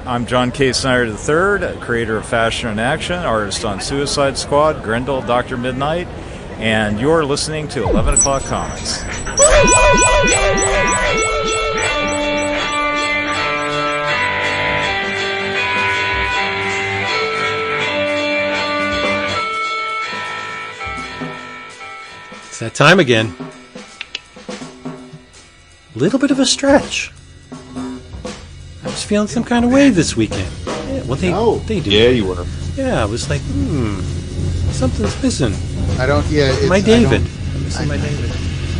I'm John K. Snyder III, creator of Fashion in Action, artist on Suicide Squad, Grendel, Dr. Midnight, and you're listening to 11 O'Clock Comics. It's that time again. Little bit of a stretch. I was feeling some kind of way this weekend. Yeah, well, they do. Yeah, you were. Yeah, I was like, something's missing. I don't. Yeah, my David. I'm missing my David.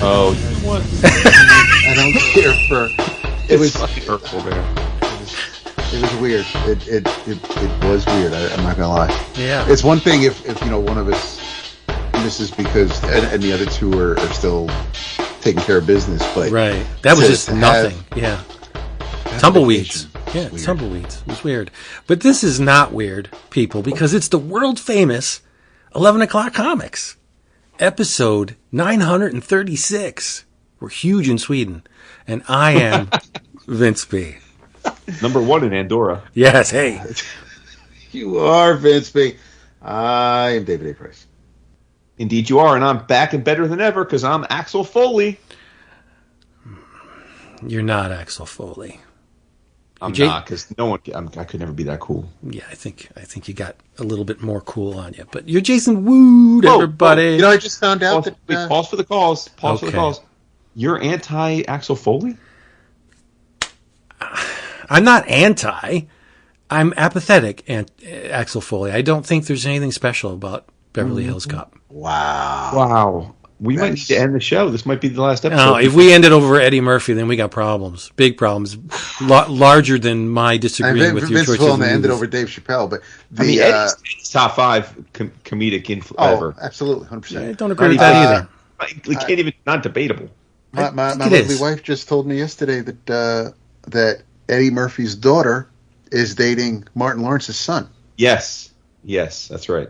Oh, you know what? I don't care for. It was hurtful, man. It was weird. It was weird. I'm not gonna lie. Yeah. It's one thing if one of us misses because and the other two are still taking care of business, but right. That was just nothing. Yeah. Tumbleweeds. Yeah, weird. Tumbleweeds. It was weird. But this is not weird, people, because it's the world famous 11 O'Clock Comics. Episode 936. We're huge in Sweden. And I am Vince B. Number 1 in Andorra. Yes, hey. You are Vince B. I am David A. Price. Indeed you are, and I'm back and better than ever because I'm Axel Foley. You're not Axel Foley. I'm not, because no one. I could never be that cool. Yeah, I think you got a little bit more cool on you. But you're Jason Wood, everybody. You know, I just found out that. Pause for the calls. Pause for the calls. You're anti-Axel Foley? I'm not anti. I'm apathetic Axel Foley. I don't think there's anything special about Beverly Hills Cop. Wow. We might need to end the show. This might be the last episode. No, if we ended over Eddie Murphy, then we got problems. Big problems. Larger than my disagreeing with your choice of Vince will end it over Dave Chappelle, but Eddie's top 5 comedic ever. Oh, absolutely, 100%. I don't agree with that either. We can't even. Not debatable. My lovely wife just told me yesterday that Eddie Murphy's daughter is dating Martin Lawrence's son. Yes, that's right.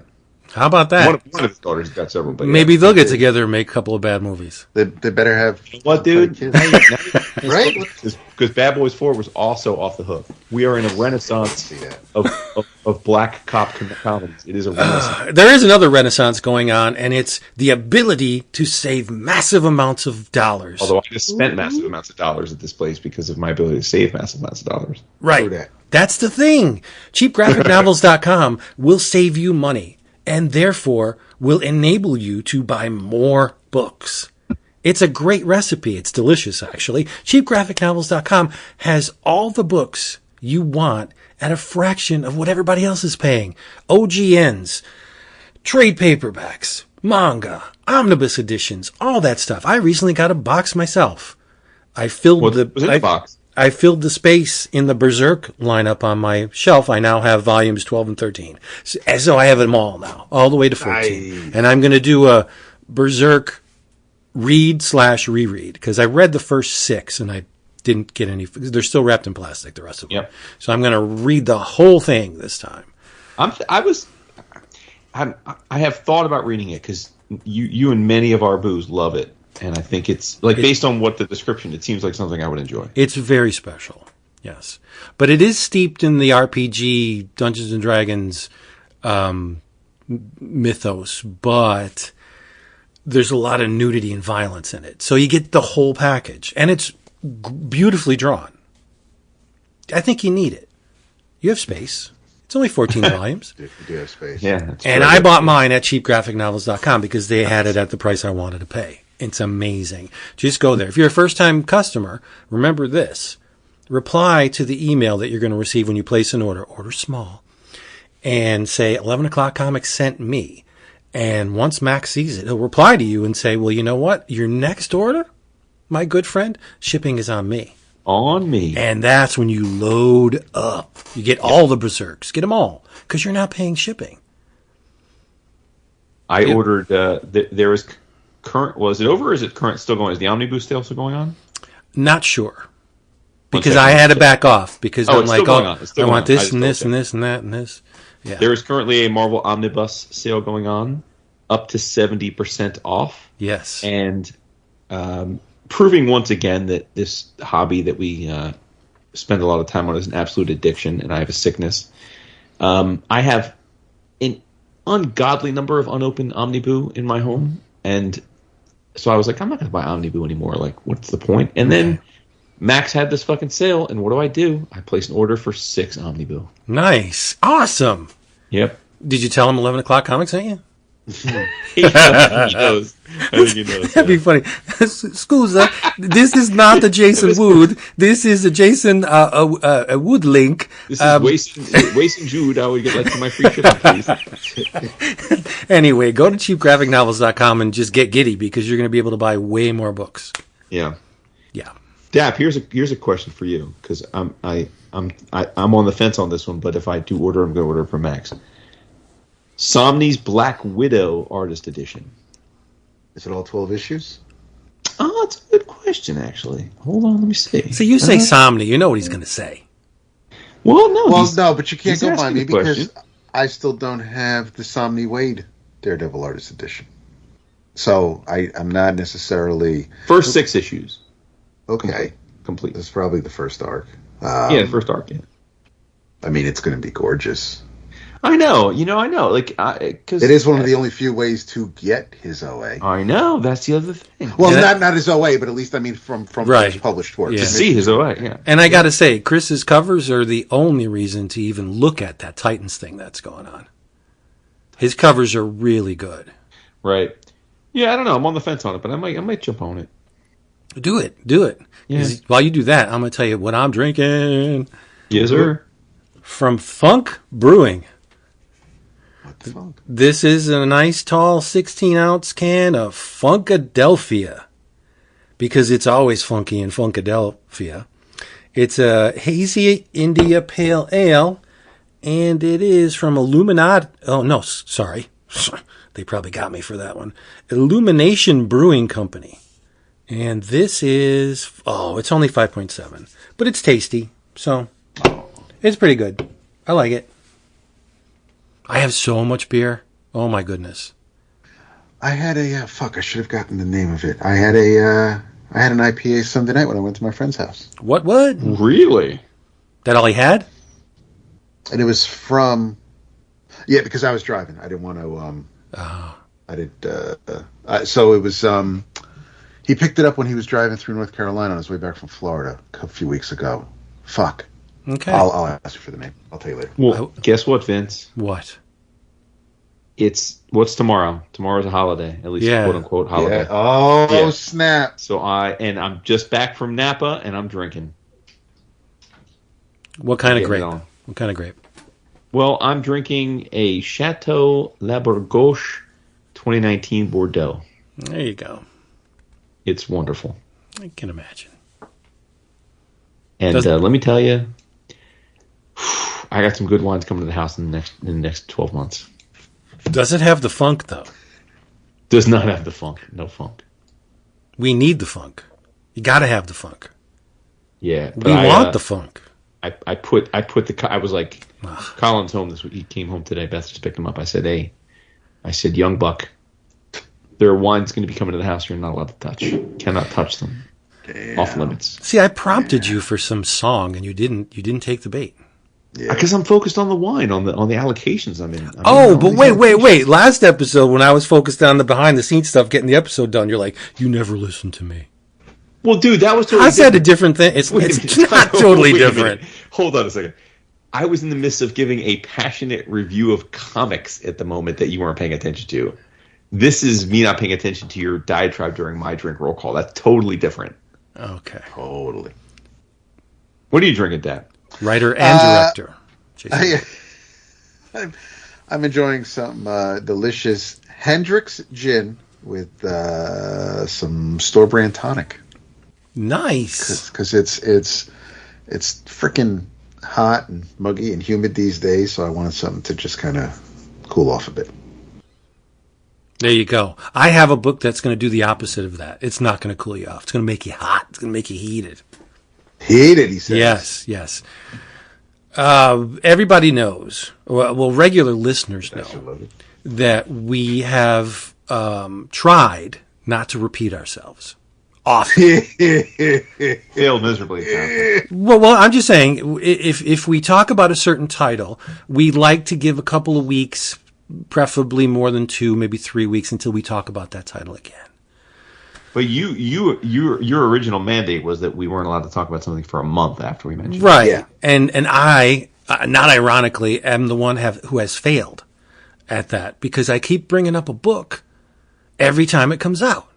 How about that? One of his daughters got several. But maybe they'll get together and make a couple of bad movies. They better have. You know what, dude? Right? Because Bad Boys 4 was also off the hook. We are in a renaissance of black cop comedies. It is a renaissance. There is another renaissance going on, and it's the ability to save massive amounts of dollars. Although I just spent massive amounts of dollars at this place because of my ability to save massive amounts of dollars. Right. That's the thing. CheapGraphicNovels.com will save you money, and therefore will enable you to buy more books. It's a great recipe. It's delicious, actually. CheapGraphicNovels.com has all the books you want at a fraction of what everybody else is paying. OGNs, trade paperbacks, manga, omnibus editions, all that stuff. I recently got a box myself. I filled the box? I filled the space in the Berserk lineup on my shelf. I now have volumes 12 and 13. So I have them all now, all the way to 14. And I'm going to do a Berserk read/reread because I read the first 6 and I didn't get any. They're still wrapped in plastic, the rest of them. Yep. So I'm going to read the whole thing this time. I have thought about reading it because you and many of our boos love it. And I think it's based on what the description, it seems like something I would enjoy. It's very special, yes. But it is steeped in the RPG, Dungeons and Dragons mythos, but there's a lot of nudity and violence in it. So you get the whole package. And it's beautifully drawn. I think you need it. You have space. It's only 14 volumes. You do have space. Yeah. And I bought mine at cheapgraphicnovels.com because they had it at the price I wanted to pay. It's amazing. Just go there. If you're a first-time customer, remember this. Reply to the email that you're going to receive when you place an order. Order small. And say, 11 O'Clock Comics sent me. And once Max sees it, he'll reply to you and say, well, you know what? Your next order, my good friend, shipping is on me. On me. And that's when you load up. You get all the Berserks. Get them all. Because you're not paying shipping. I ordered, there is current, was it over or is it current still going? Is the Omnibus sale still going on? Not sure. Because I had to back off. Because I'm like, I want this and this and this and that and this. Yeah. There is currently a Marvel Omnibus sale going on, up to 70% off. Yes. And proving once again that this hobby that we spend a lot of time on is an absolute addiction, and I have a sickness. I have an ungodly number of unopened Omniboo in my home, and so I was like, I'm not going to buy Omniboo anymore. Like, what's the point? And then Max had this fucking sale, and what do? I placed an order for 6 Omniboo. Nice. Awesome. Yep. Did you tell him 11 O'Clock Comics sent you? He knows. I think he knows. That'd be funny. Scusa, this is not a Jason Wood. This is a Jason a Wood link. This is Wasting Jude. I would get like my free shipping, please. Anyway, go to cheapgraphicnovels.com and just get giddy because you're going to be able to buy way more books. Yeah. Yeah. Dap, here's a question for you because I'm on the fence on this one, but if I do order, I'm going to order from Max. Somni's Black Widow Artist Edition. Is it all 12 issues? Oh, that's a good question, actually. Hold on, let me see. So you say Somni, you know what he's going to say. Well, no. But you can't go by me because I still don't have the Somni Waid Daredevil Artist Edition. So I'm not necessarily... First 6 issues. Okay. Complete. That's probably the first arc. The first arc, yeah. I mean, it's going to be gorgeous. I know. Like, cause it is one of the only few ways to get his OA. I know. That's the other thing. Well, not his OA, but at least, I mean, from his published work. Yeah. To see his OA, yeah. And I got to say, Chris's covers are the only reason to even look at that Titans thing that's going on. His covers are really good. Right. Yeah, I don't know. I'm on the fence on it, but I might jump on it. Do it. Yeah. While you do that, I'm going to tell you what I'm drinking. Yes, sir. From Funk Brewing. What the fuck? This is a nice tall 16-ounce can of Funkadelphia. Because it's always funky in Funkadelphia. It's a hazy India Pale Ale. And it is from Illuminati. Oh, no, sorry. They probably got me for that one. Illumination Brewing Company. And this is, it's only 5.7. But it's tasty. So, it's pretty good. I like it. I have so much beer. Oh, my goodness. I had I should have gotten the name of it. I had an IPA Sunday night when I went to my friend's house. What? Really? That all he had? And it was from, because I was driving. I didn't want to, so it was, he picked it up when he was driving through North Carolina on his way back from Florida a few weeks ago. Fuck. Okay. I'll ask you for the name. I'll tell you later. Well, guess what, Vince? What? What's tomorrow? Tomorrow's a holiday, at least quote unquote holiday. Yeah. Oh, snap. So I'm just back from Napa and I'm drinking. What kind of grape? What kind of grape? Well, I'm drinking a Chateau Labergauche 2019 Bordeaux. There you go. It's wonderful. I can imagine. And let me tell you, I got some good wines coming to the house in the next 12 months. Does it have the funk, though? Does not have the funk. No funk. We need the funk. You got to have the funk. Yeah. We want the funk. I was like, Colin's home this week. He came home today. Beth just picked him up. I said, young buck, there are wines going to be coming to the house you're not allowed to touch. Cannot touch them. Damn. Off limits. See, I prompted you for some song, and you didn't take the bait. Because I'm focused on the wine, on the allocations I'm in. But wait. Last episode, when I was focused on the behind-the-scenes stuff, getting the episode done, you're like, you never listened to me. Well, dude, that was totally I said a different thing. It's not totally different. Hold on a second. I was in the midst of giving a passionate review of comics at the moment that you weren't paying attention to. This is me not paying attention to your diatribe during my drink roll call. That's totally different. Okay. Totally. What are you drinking, Dad? Writer and director. I'm enjoying some delicious Hendrick's gin with some store brand tonic. Nice. Because it's freaking hot and muggy and humid these days, so I wanted something to just kind of cool off a bit. There you go. I have a book that's going to do the opposite of that. It's not going to cool you off. It's going to make you hot. It's going to make you heated. Heated, he says. Yes. Everybody knows, well, regular listeners know, that we have tried not to repeat ourselves often. Failed miserably. Well, I'm just saying, if we talk about a certain title, we like to give a couple of weeks, preferably more than 2, maybe 3 weeks, until we talk about that title again. But your original mandate was that we weren't allowed to talk about something for a month after we mentioned right. it. Yeah. And I, not ironically, am the one who has failed at that, because I keep bringing up a book every time it comes out.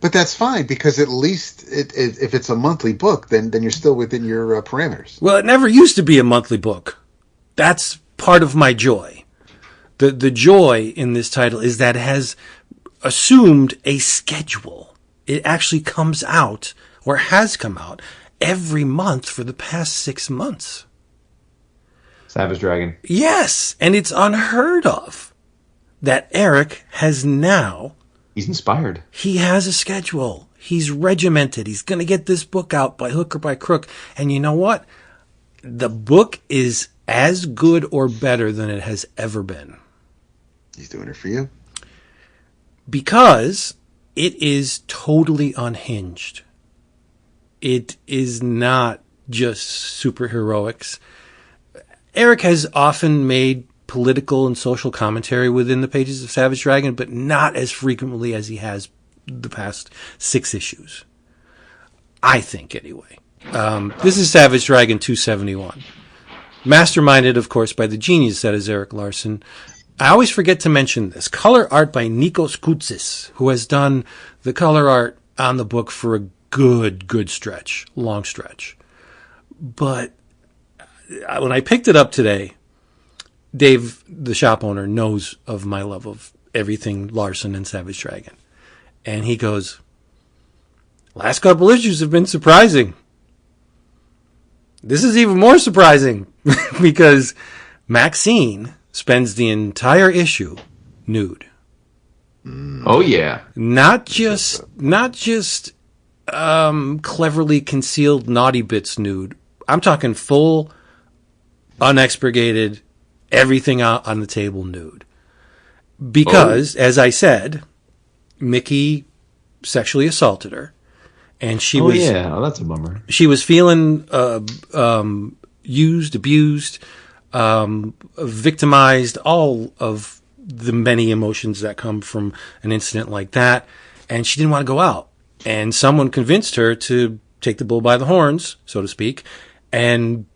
But that's fine, because at least if it's a monthly book, then you're still within your parameters. Well, it never used to be a monthly book. That's part of my joy. The joy in this title is that it has assumed a schedule. It actually comes out, or has come out, every month for the past 6 months. Savage Dragon. Yes, and it's unheard of that Erik has now... He's inspired. He has a schedule. He's regimented. He's going to get this book out by hook or by crook. And you know what? The book is as good or better than it has ever been. He's doing it for you. Because it is totally unhinged. It is not just superheroics. Erik has often made political and social commentary within the pages of Savage Dragon, but not as frequently as he has the past 6 issues. I think, anyway. This is Savage Dragon 271. Masterminded, of course, by the genius that is Erik Larsen. I always forget to mention this. Color art by Nikos Koutsis, who has done the color art on the book for a good stretch, long stretch. But when I picked it up today, Dave, the shop owner, knows of my love of everything Larsen and Savage Dragon. And he goes, last couple issues have been surprising. This is even more surprising because Maxine spends the entire issue nude. Oh, yeah. Not just cleverly concealed naughty bits nude. I'm talking full, unexpurgated, everything out on the table nude. Because, as I said, Mickey sexually assaulted her. And she was... yeah. Oh, that's a bummer. She was feeling used, abused, victimized, all of the many emotions that come from an incident like that. And she didn't want to go out. And someone convinced her to take the bull by the horns, so to speak, and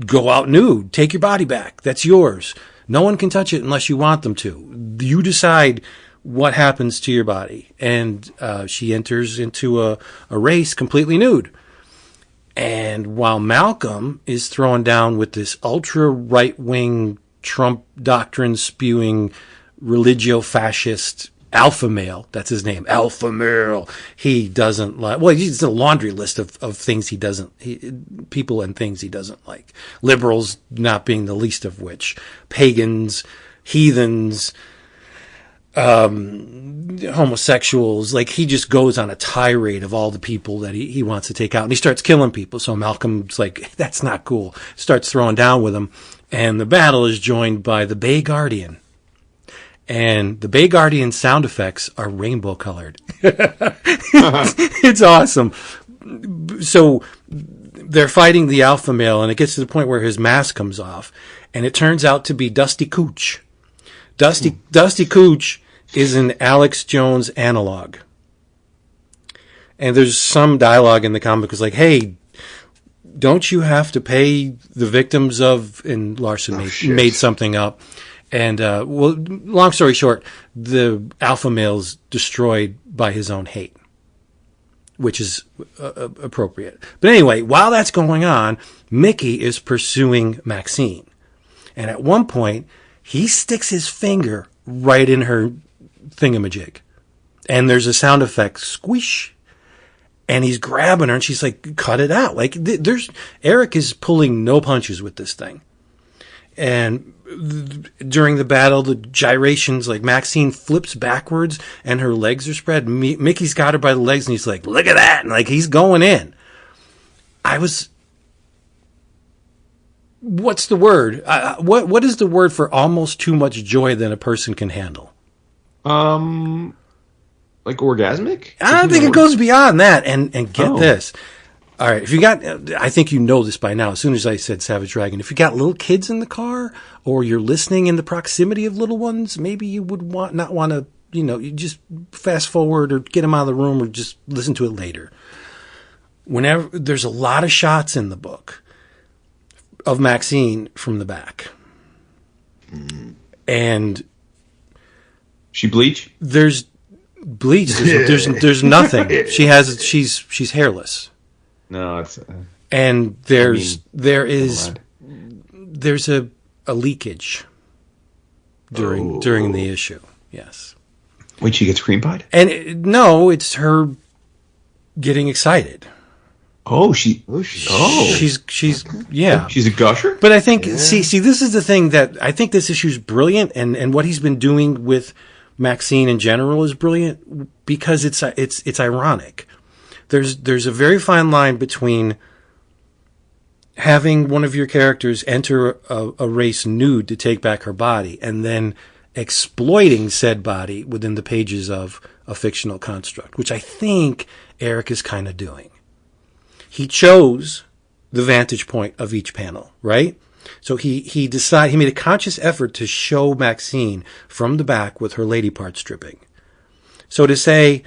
go out nude. Take your body back. That's yours. No one can touch it unless you want them to. You decide what happens to your body. And she enters into a race completely nude. And while Malcolm is thrown down with this ultra right-wing Trump doctrine spewing religio-fascist alpha male, that's his name, alpha male, he doesn't like, well, it's a laundry list of things he doesn't, people and things he doesn't like. Liberals not being the least of which. Pagans, heathens, homosexuals, like he just goes on a tirade of all the people that he wants to take out, and he starts killing people. So Malcolm's like, that's not cool. Starts throwing down with him, and the battle is joined by the Bay Guardian. And the Bay Guardian sound effects are rainbow colored. It's awesome. So they're fighting the alpha male, and it gets to the point where his mask comes off, and it turns out to be Dusty Cooch. Dusty Cooch is an Alex Jones analog. And there's some dialogue in the comic was like, hey, don't you have to pay the victims of, and Larsen made something up. And, well, long story short, the alpha male's destroyed by his own hate, which is appropriate. But anyway, while that's going on, Mickey is pursuing Maxine. And at one point, he sticks his finger right in her thingamajig. And there's a sound effect, squish. And he's grabbing her, and she's like, cut it out. Like, Erik is pulling no punches with this thing. And during the battle, the gyrations, like Maxine flips backwards and her legs are spread. Mickey's got her by the legs and he's like, look at that. And like, he's going in. What's the word? What is the word for almost too much joy than a person can handle? like orgasmic? I don't think it goes beyond that. And get this. All right, if you got, I think you know this by now, as soon as I said Savage Dragon, if you got little kids in the car or you're listening in the proximity of little ones, maybe you would not want to, you just fast forward or get them out of the room or just listen to it later. Whenever there's a lot of shots in the book of Maxine from the back. And she bleach? There's bleach. There's nothing. She's hairless. No, it's and there's a leakage during the issue. Yes. When she gets cream pied? And no, it's her getting excited. She's yeah. She's a gusher? But I think see this is the thing that I think this issue's brilliant and what he's been doing with Maxine in general is brilliant because it's ironic. There's a very fine line between having one of your characters enter a race nude to take back her body and then exploiting said body within the pages of a fictional construct, which I think Erik is kind of doing. He chose the vantage point of each panel, right? So he made a conscious effort to show Maxine from the back with her lady part stripping. So to say,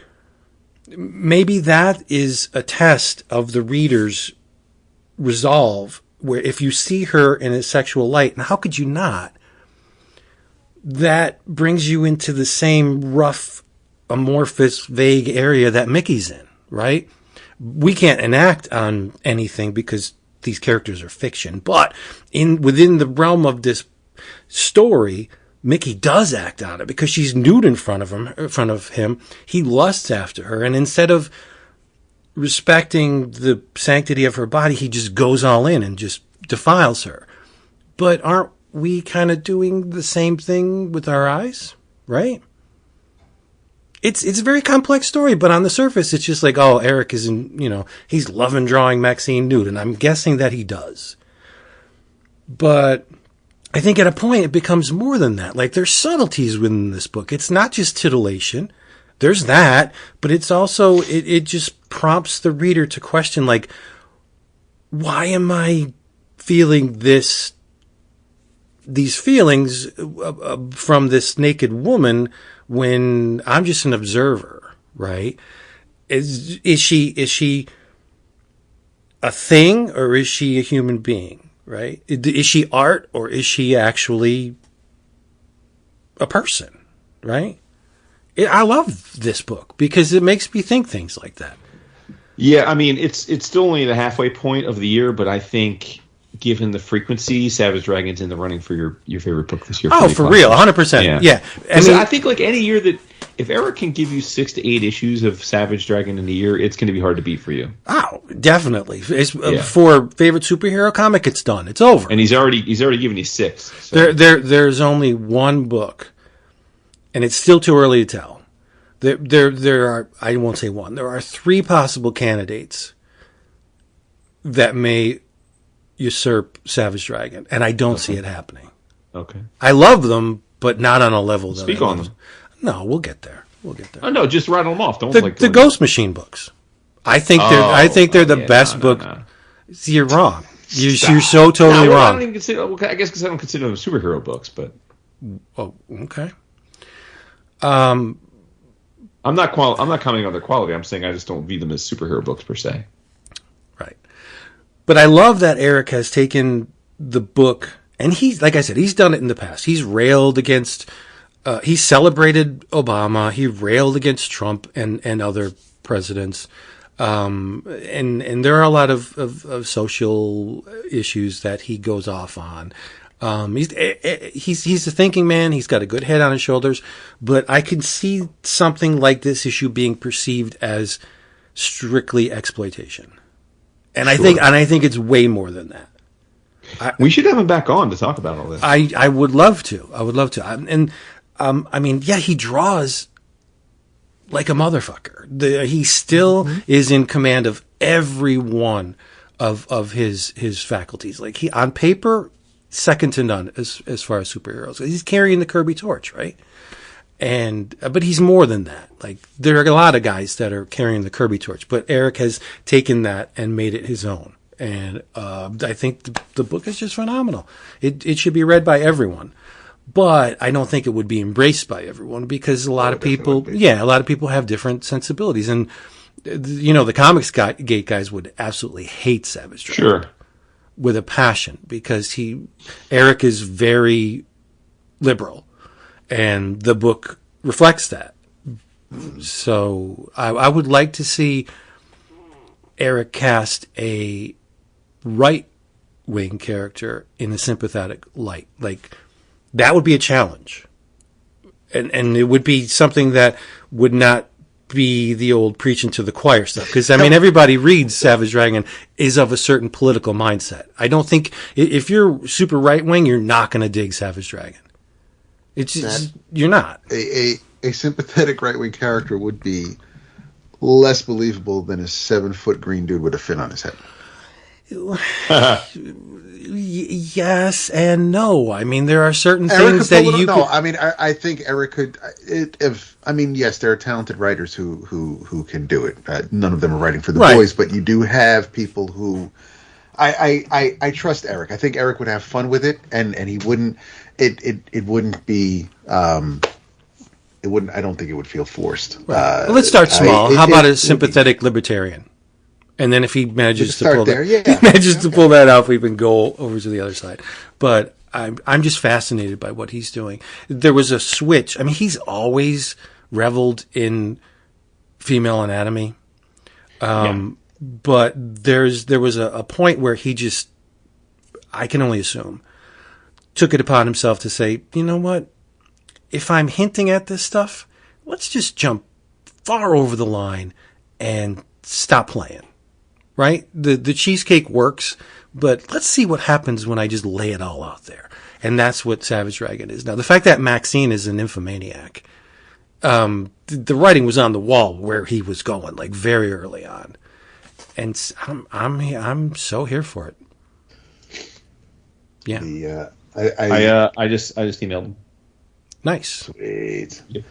maybe that is a test of the reader's resolve, where if you see her in a sexual light, and how could you not, that brings you into the same rough, amorphous, vague area that Mickey's in, right? We can't enact on anything because these characters are fiction, but within the realm of this story, Mickey does act on it because she's nude in front of him. He lusts after her, and instead of respecting the sanctity of her body, he just goes all in and just defiles her. But aren't we kind of doing the same thing with our eyes, right? It's a very complex story, but on the surface, it's just like, oh, Erik is he's loving drawing Maxine nude, and I'm guessing that he does. But I think at a point it becomes more than that. Like there's subtleties within this book. It's not just titillation. There's that, but it's also, it just prompts the reader to question, like, why am I feeling these feelings from this naked woman when I'm just an observer, right? Is she a thing or is she a human being, right? Is she art or is she actually a person, right? I love this book because it makes me think things like that. Yeah, I mean, it's still only the halfway point of the year, but I think given the frequency, Savage Dragon's in the running for your favorite book this year. Oh, for real, 100%. Yeah. I think like any year that if Erik can give you 6 to 8 issues of Savage Dragon in a year, it's going to be hard to beat for you. Oh, definitely. For favorite superhero comic, it's done. It's over. And he's already given you 6. So. There's only one book, and it's still too early to tell. There are, I won't say one, there are 3 possible candidates that may usurp Savage Dragon, and I don't see it happening. Okay. I love them, but not on a level that Speak on them. No, we'll get there. Oh no, just rattle them off. Don't the Ghost Machine books. I think they're the best book. No. See, you're wrong. You're so totally wrong. I don't even consider. I guess because I don't consider them superhero books, but. Oh, okay. I'm not commenting on their quality. I'm saying I just don't view them as superhero books per se. Right. But I love that Erik has taken the book, and he's, like I said, he's done it in the past. He's railed against, he celebrated Obama. He railed against Trump and other presidents. And there are a lot of social issues that he goes off on. He's a thinking man. He's got a good head on his shoulders, but I can see something like this issue being perceived as strictly exploitation. And sure. I think it's way more than that. We should have him back on to talk about all this. I would love to. I mean, yeah, he draws like a motherfucker. He still is in command of every one of his faculties. Like he, on paper, second to none as far as superheroes. He's carrying the Kirby torch, right? But he's more than that. Like, there are a lot of guys that are carrying the Kirby torch, but Erik has taken that and made it his own. And I think the book is just phenomenal. It should be read by everyone. But I don't think it would be embraced by everyone because a lot of people have different sensibilities. And, the Comics Gate guys would absolutely hate Savage Dragon. Sure. With a passion because Erik is very liberal and the book reflects that. So I would like to see Erik cast a right-wing character in a sympathetic light. Like, that would be a challenge. And it would be something that would not be the old preaching to the choir stuff. Because, everybody reads Savage Dragon is of a certain political mindset. I don't think, if you're super right-wing, you're not going to dig Savage Dragon. It's just, you're not. A sympathetic right-wing character would be less believable than a 7-foot green dude with a fin on his head. Yes and no. There are certain things that you. No, I think Erik could. Yes, there are talented writers who can do it. None of them are writing for the boys, but you do have people who. I trust Erik. I think Erik would have fun with it, and he wouldn't. It wouldn't be. It wouldn't. I don't think it would feel forced. Right. Well, let's start small. How about a sympathetic libertarian? And then if he manages to pull that off, we can go over to the other side. But I'm just fascinated by what he's doing. There was a switch. He's always reveled in female anatomy. But there was a point where he just, I can only assume, took it upon himself to say, you know what? If I'm hinting at this stuff, let's just jump far over the line and stop playing. Right? The cheesecake works, but let's see what happens when I just lay it all out there. And that's what Savage Dragon is. Now, the fact that Maxine is an nymphomaniac, the writing was on the wall where he was going, like very early on. And I'm so here for it. Yeah. I just emailed him. Nice. Sweet. Yep.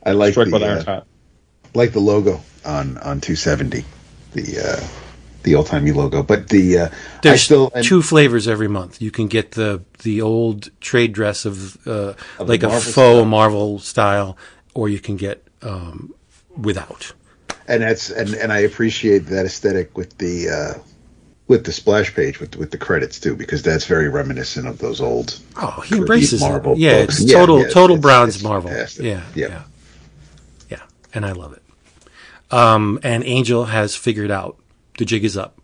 I like the logo on 270. The old-timey logo, but there's two flavors every month. You can get the old trade dress of like a faux Marvel style, or you can get without. And I appreciate that aesthetic with the splash page with the credits too, because that's very reminiscent of those old. Oh, he embraces Marvel it. Yeah, books. It's total Brown's Marvel. Fantastic. Yeah, and I love it. And Angel has figured out the jig is up.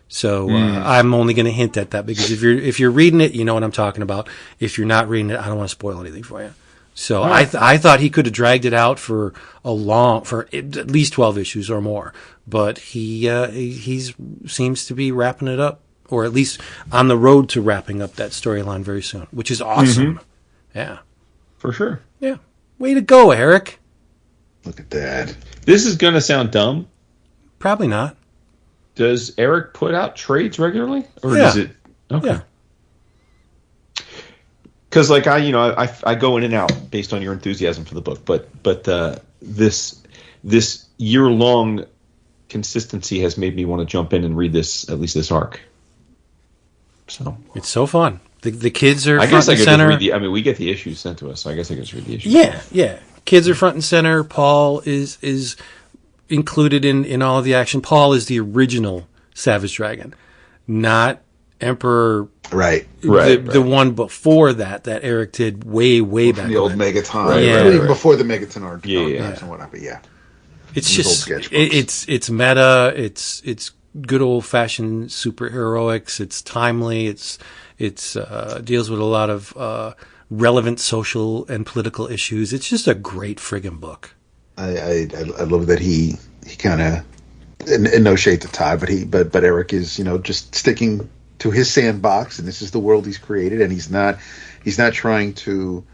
So I'm only going to hint at that because if you're reading it, you know what I'm talking about. If you're not reading it, I don't want to spoil anything for you. So I thought he could have dragged it out for at least 12 issues or more, but he seems to be wrapping it up, or at least on the road to wrapping up that storyline very soon, which is awesome. Mm-hmm. Yeah, for sure. Yeah, way to go, Erik. Look at that. This is going to sound dumb. Probably not. Does Erik put out trades regularly, or does it? Okay. Yeah. Because I go in and out based on your enthusiasm for the book, but this year-long consistency has made me want to jump in and read at least this arc. So it's so fun. The kids are. I front guess I and could center. just read we get the issues sent to us, so I guess I could just read the issues. Yeah. Kids are front and center. Paul is included in all of the action. Paul is the original Savage Dragon, not Emperor. Right. The one before that Erik did way back. The old Megaton. Right. Before the Megaton arc. And whatnot, but yeah. It's just it's meta. It's good old fashioned superheroics. It's timely. It's deals with a lot of relevant social and political issues. It's just a great friggin' book. I love that he kind of, and no shade to Ty, but Erik is just sticking to his sandbox, and this is the world he's created, and he's not trying to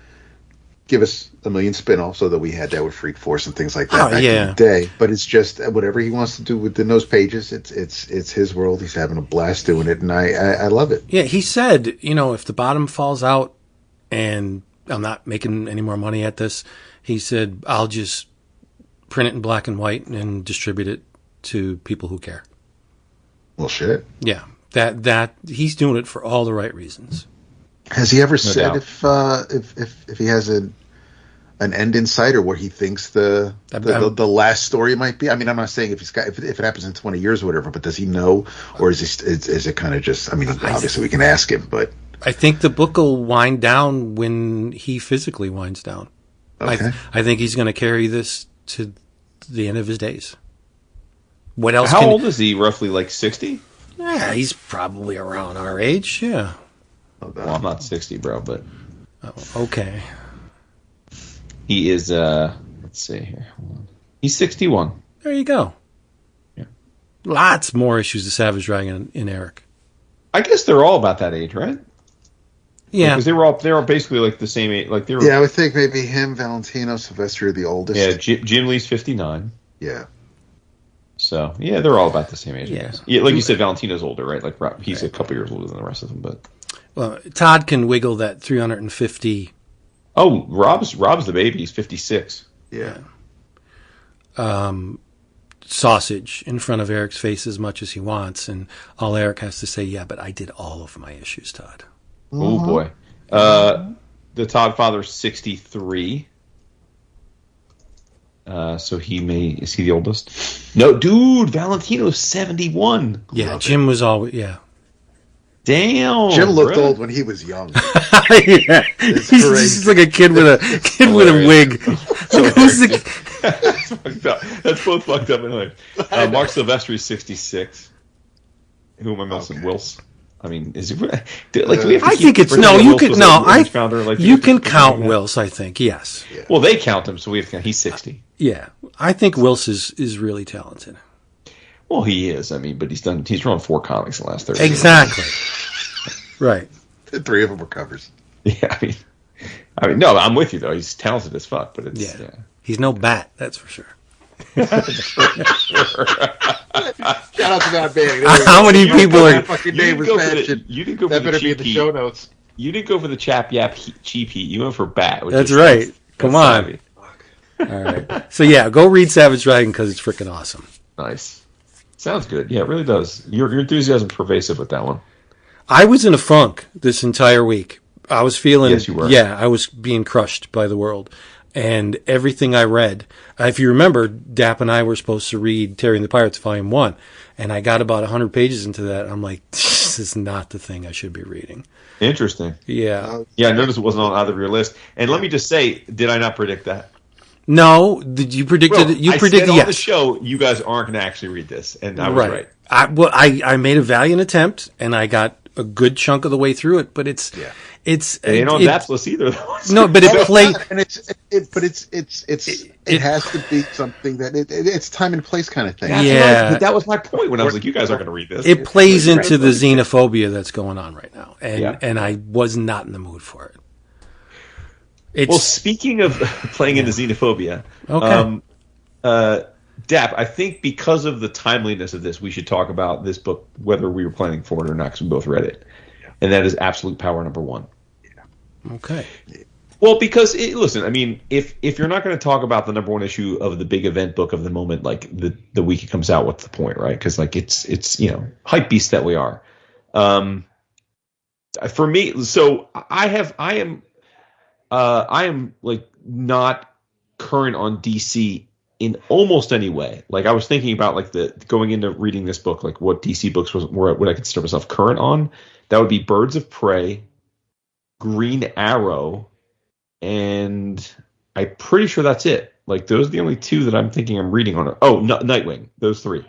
give us a million spin-offs, so that we had that with Freak Force and things like that back in the day. But it's just whatever he wants to do within those pages. It's his world. He's having a blast doing it, and I love it. Yeah, he said, if the bottom falls out, and I'm not making any more money at this, He said, I'll just print it in black and white and distribute it to people who care. Well, shit. Yeah, that he's doing it for all the right reasons. Has he ever said doubt. if he has an end in sight or what he thinks the last story might be? I mean, I'm not saying if it happens in 20 years or whatever, but does he know, or is it kind of just? I mean, obviously we can ask him, but I think the book will wind down when he physically winds down. Okay. I think he's going to carry this to the end of his days. What else? How old is he? Roughly like 60? Yeah, he's probably around our age. Yeah. Well, I'm not 60, bro, but Okay. he is. Let's see here. Hold on. He's 61. There you go. Yeah. Lots more issues to Savage Dragon in Erik. I guess they're all about that age, right? Yeah. Because they were basically like the same age. Like they were. yeah, I would think maybe him, Valentino, Sylvester are the oldest. Yeah, Jim Lee's 59. Yeah. So yeah, they're all about the same age. I Yeah. guess. Yeah, like you said, Valentino's older, right? Like he's a couple years older than the rest of them, but. Well, Todd can wiggle that 350 Oh, Rob's the baby. He's 56. Yeah. sausage in front of Erik's face as much as he wants, and all Erik has to say, yeah, but I did all of my issues, Todd. Oh boy. The Todd father's 63. So is he the oldest? No, dude, Valentino's 71. Yeah, Jim was always, yeah. Damn. Jim looked really? old when he was young. Yeah. He's just like a kid with a wig. That's fucked up. That's both fucked up anyway. Mark Silvestri's 66. Who am I missing? Okay. Wills. I mean, is it like? Do we have to I keep think it's pretending no. You Wills can was no. like Wills founder, like, You can that? count Wills. I think yes. Yeah. Well, they count him, so we have to count. He's 60. Yeah, I think Wills is really talented. Well, he is. I mean, but he's drawn 4 comics in the last 30 Exactly. Right. 3 of them were covers. Yeah, I mean, no, I'm with you though. He's talented as fuck, but it's Yeah. He's no bat. That's for sure. Shout out to that band. How many people are? Fucking name was mentioned. You didn't go for That the better be in cheap the heat. show notes. You didn't go for the chap yap cheap heat. You went for bat. That's right. Come on. All right. So yeah, go read Savage Dragon because it's freaking awesome. Nice. Sounds good. Yeah, it really does. Your enthusiasm's pervasive with that one. I was in a funk this entire week. I was feeling, Yes, you were. yeah, I was being crushed by the world. And everything I read, if you remember, Dap and I were supposed to read Terry and the Pirates Volume 1. And I got about 100 pages into that. I'm like, this is not the thing I should be reading. Interesting. Yeah. Yeah, I noticed it wasn't on either of your list. And let me just say, did I not predict that? No, did you predicted it? You I predicted said on yes. the show, you guys aren't going to actually read this, and I was right. I made a valiant attempt, and I got a good chunk of the way through it. But it's It ain't on Dap's list either. Though. No, but it played. And it has to be something that it's time and place kind of thing. Yeah. But that was my point when I was like, you guys aren't going to read this. It plays into the xenophobia that's going on right now, and Yeah. I was not in the mood for it. Well, speaking of playing into xenophobia, Okay. Dap, I think because of the timeliness of this, we should talk about this book, whether we were planning for it or not, because we both read it. And that is Absolute Power #1. Okay. Well, because, listen, I mean, if you're not going to talk about the #1 issue of the big event book of the moment, like the week it comes out, what's the point, right? Because, like, it's hype beasts that we are. For me, so I am like not current on DC in almost any way. Like I was thinking about like going into reading this book, like what DC books would I consider myself current on? That would be Birds of Prey, Green Arrow, and I'm pretty sure that's it. Like those are the only 2 that I'm thinking I'm reading on. Oh, Nightwing. Those 3.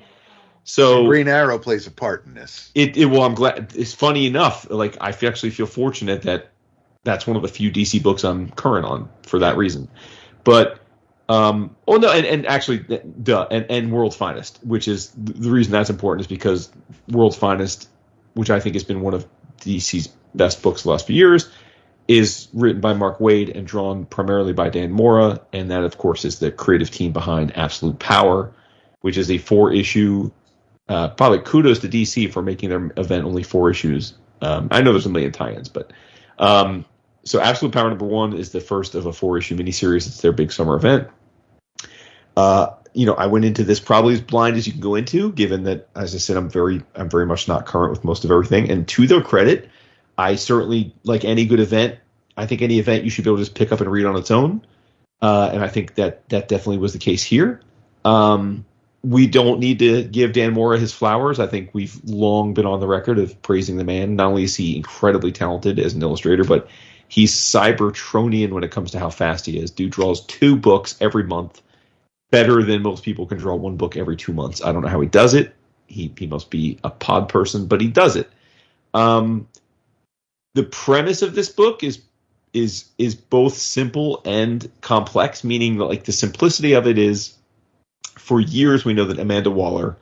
So Green Arrow plays a part in this. Well, I'm glad. It's funny enough. Like I actually feel fortunate that that's one of the few DC books I'm current on for that reason. But and actually, and World's Finest, which is the reason that's important is because World's Finest, which I think has been one of DC's best books the last few years, is written by Mark Waid and drawn primarily by Dan Mora, and that of course is the creative team behind Absolute Power, which is a 4-issue. Probably kudos to DC for making their event only 4 issues. I know there's a million tie-ins, but So Absolute Power #1 is the first of a 4-issue miniseries. It's their big summer event. I went into this probably as blind as you can go into, given that, as I said, I'm very much not current with most of everything. And to their credit, I certainly, like any good event, I think any event you should be able to just pick up and read on its own. And I think that definitely was the case here. We don't need to give Dan Mora his flowers. I think we've long been on the record of praising the man. Not only is he incredibly talented as an illustrator, but he's Cybertronian when it comes to how fast he is. Dude draws 2 books every month, better than most people can draw 1 book every 2 months. I don't know how he does it. He must be a pod person, but he does it. The premise of this book is both simple and complex, meaning that, like, the simplicity of it is, for years we know that Amanda Waller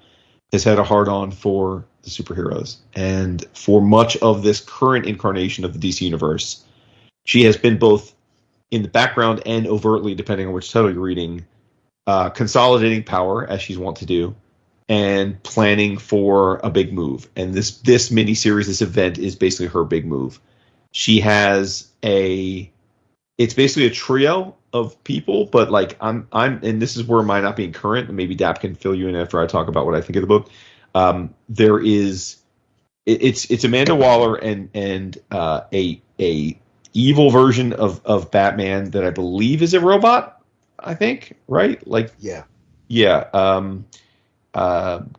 has had a hard-on for the superheroes. And for much of this current incarnation of the DC Universe, she has been both in the background and overtly, depending on which title you're reading, consolidating power, as she's wont to do, and planning for a big move. And this miniseries, this event, is basically her big move. She has it's basically a trio of people, but like I'm, and this is where my not being current, and maybe Dap can fill you in after I talk about what I think of the book. It's Amanda Waller and a evil version of Batman that I believe is a robot. I think, right? Like, yeah.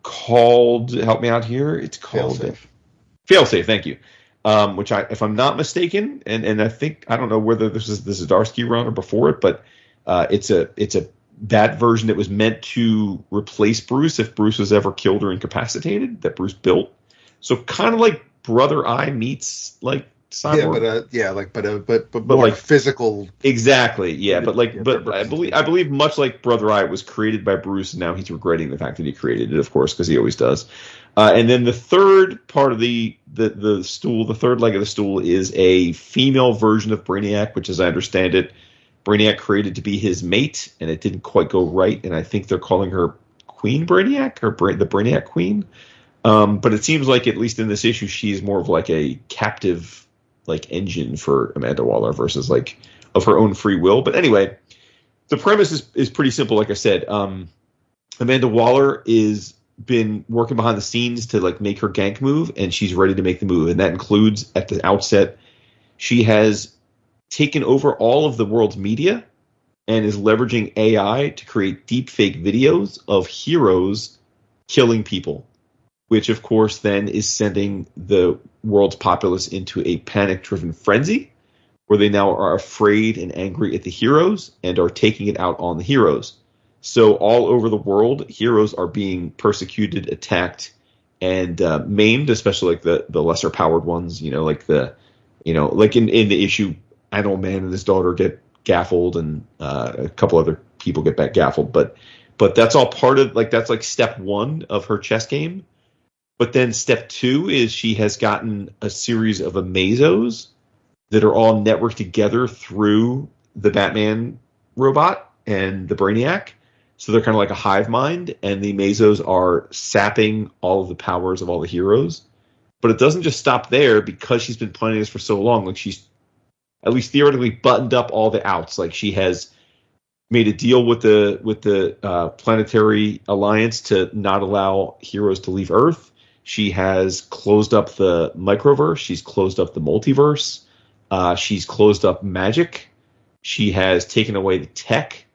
Called, help me out here. It's called Failsafe. Thank you. Which if I'm not mistaken, and I think, I don't know whether this is the Zdarsky run or before it, but it's a that version that was meant to replace Bruce if Bruce was ever killed or incapacitated, that Bruce built. So kind of like Brother Eye meets like Cyborg. But more like physical. Exactly. Yeah, but I believe much like Brother Eye, it was created by Bruce, and now he's regretting the fact that he created it, of course, because he always does. And then the third part of the stool, the third leg of the stool, is a female version of Brainiac, which, as I understand it, Brainiac created to be his mate, and it didn't quite go right. And I think they're calling her Queen Brainiac, or the Brainiac Queen. But it seems like, at least in this issue, she's more of like a captive, like, engine for Amanda Waller versus like of her own free will. But anyway, the premise is pretty simple. Like I said, Amanda Waller is been working behind the scenes to like make her gank move, and she's ready to make the move. And that includes, at the outset, she has taken over all of the world's media and is leveraging AI to create deepfake videos of heroes killing people, which of course then is sending the world's populace into a panic-driven frenzy where they now are afraid and angry at the heroes and are taking it out on the heroes. So all over the world, heroes are being persecuted, attacked, and maimed, especially like the lesser powered ones, like like in the issue, Animal Man and his daughter get gaffled, and a couple other people get back gaffled. But that's all part of, like, that's like step 1 of her chess game. But then step 2 is she has gotten a series of Amazos that are all networked together through the Batman robot and the Brainiac. So they're kind of like a hive mind, and the Amazos are sapping all of the powers of all the heroes. But it doesn't just stop there, because she's been planning this for so long. Like, she's at least theoretically buttoned up all the outs. Like, she has made a deal with the Planetary Alliance to not allow heroes to leave Earth. She has closed up the microverse. She's closed up the multiverse. She's closed up magic. She has taken away the tech.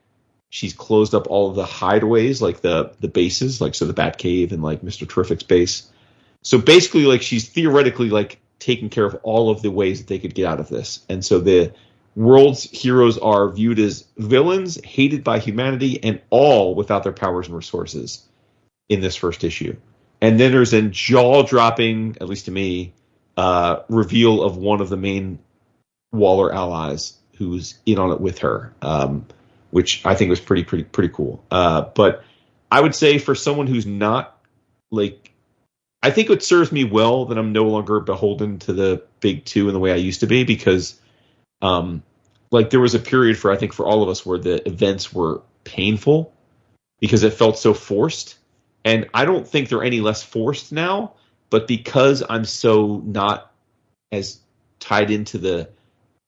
She's closed up all of the hideaways, like the bases, like, so the Batcave and like Mr. Terrific's base. So basically, like, she's theoretically like taking care of all of the ways that they could get out of this. And so the world's heroes are viewed as villains, hated by humanity, and all without their powers and resources in this first issue. And then there's a jaw-dropping, at least to me, reveal of one of the main Waller allies who's in on it with her, which I think was pretty cool. But I would say, for someone who's not, like, I think it serves me well that I'm no longer beholden to the big 2 in the way I used to be, because like, there was a period for all of us where the events were painful because it felt so forced. And I don't think they're any less forced now, but because I'm so not as tied into the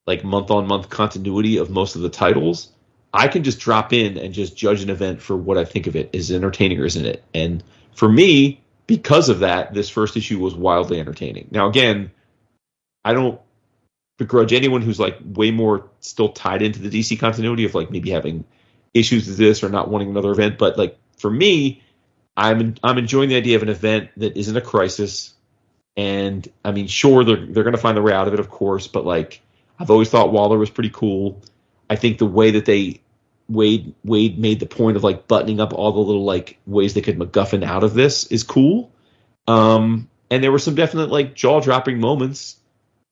like month-on-month continuity of most of the titles, I can just drop in and just judge an event for what I think of it. Is it entertaining or isn't it? And for me, because of that, this first issue was wildly entertaining. Now, again, I don't begrudge anyone who's like way more still tied into the DC continuity of like maybe having issues with this or not wanting another event. But like for me, I'm enjoying the idea of an event that isn't a crisis. And I mean, sure, they're going to find their way out of it, of course. But like, I've always thought Waller was pretty cool. I think the way that Waid made the point of like buttoning up all the little like ways they could MacGuffin out of this is cool. And there were some definite like jaw dropping moments,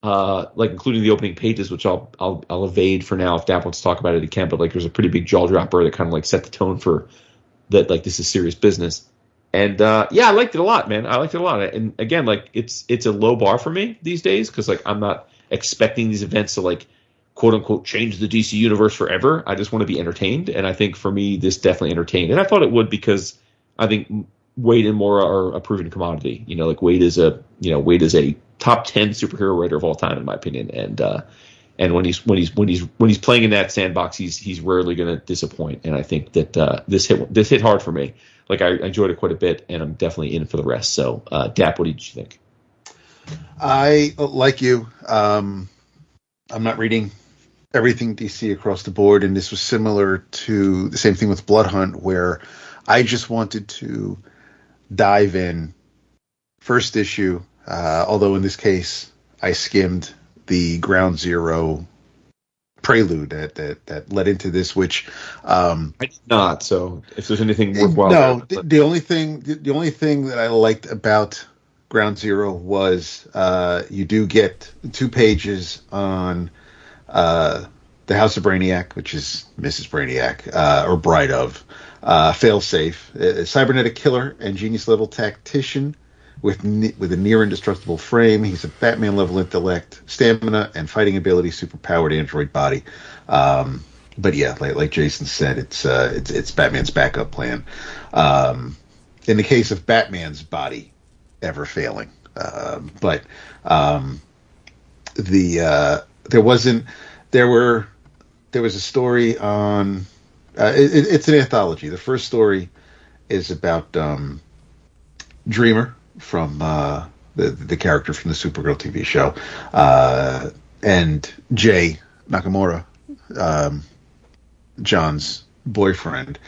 like including the opening pages, which I'll evade for now if Dap wants to talk about it again. But like, there's a pretty big jaw dropper that kind of like set the tone for that. Like, this is serious business. And yeah, I liked it a lot, man. I liked it a lot. And again, like it's a low bar for me these days because like I'm not expecting these events to like quote unquote change the DC universe forever. I just want to be entertained, and I think for me this definitely entertained. And I thought it would because I think Waid and Mora are a proven commodity. You know, like Waid is a top 10 superhero writer of all time in my opinion. And when he's playing in that sandbox, he's rarely going to disappoint. And I think that this hit hard for me. Like I enjoyed it quite a bit, and I'm definitely in for the rest. So, Dap, what did you think? I like you. I'm not reading everything DC across the board, and this was similar to the same thing with Blood Hunt, where I just wanted to dive in first issue. Although in this case, I skimmed the Ground Zero prelude that led into this, which I did not. So if there's anything worthwhile, no. The only thing that I liked about Ground Zero was you do get 2 pages on the House of Brainiac, which is Mrs. Brainiac, or Bride of Failsafe, a cybernetic killer and genius level tactician with a near indestructible frame. He's a Batman level intellect, stamina, and fighting ability, superpowered android body. But yeah, like Jason said, it's Batman's backup plan. In the case of Batman's body ever failing, there was a story on. It's an anthology. The first story is about Dreamer from the character from the Supergirl TV show, and Jay Nakamura, John's boyfriend.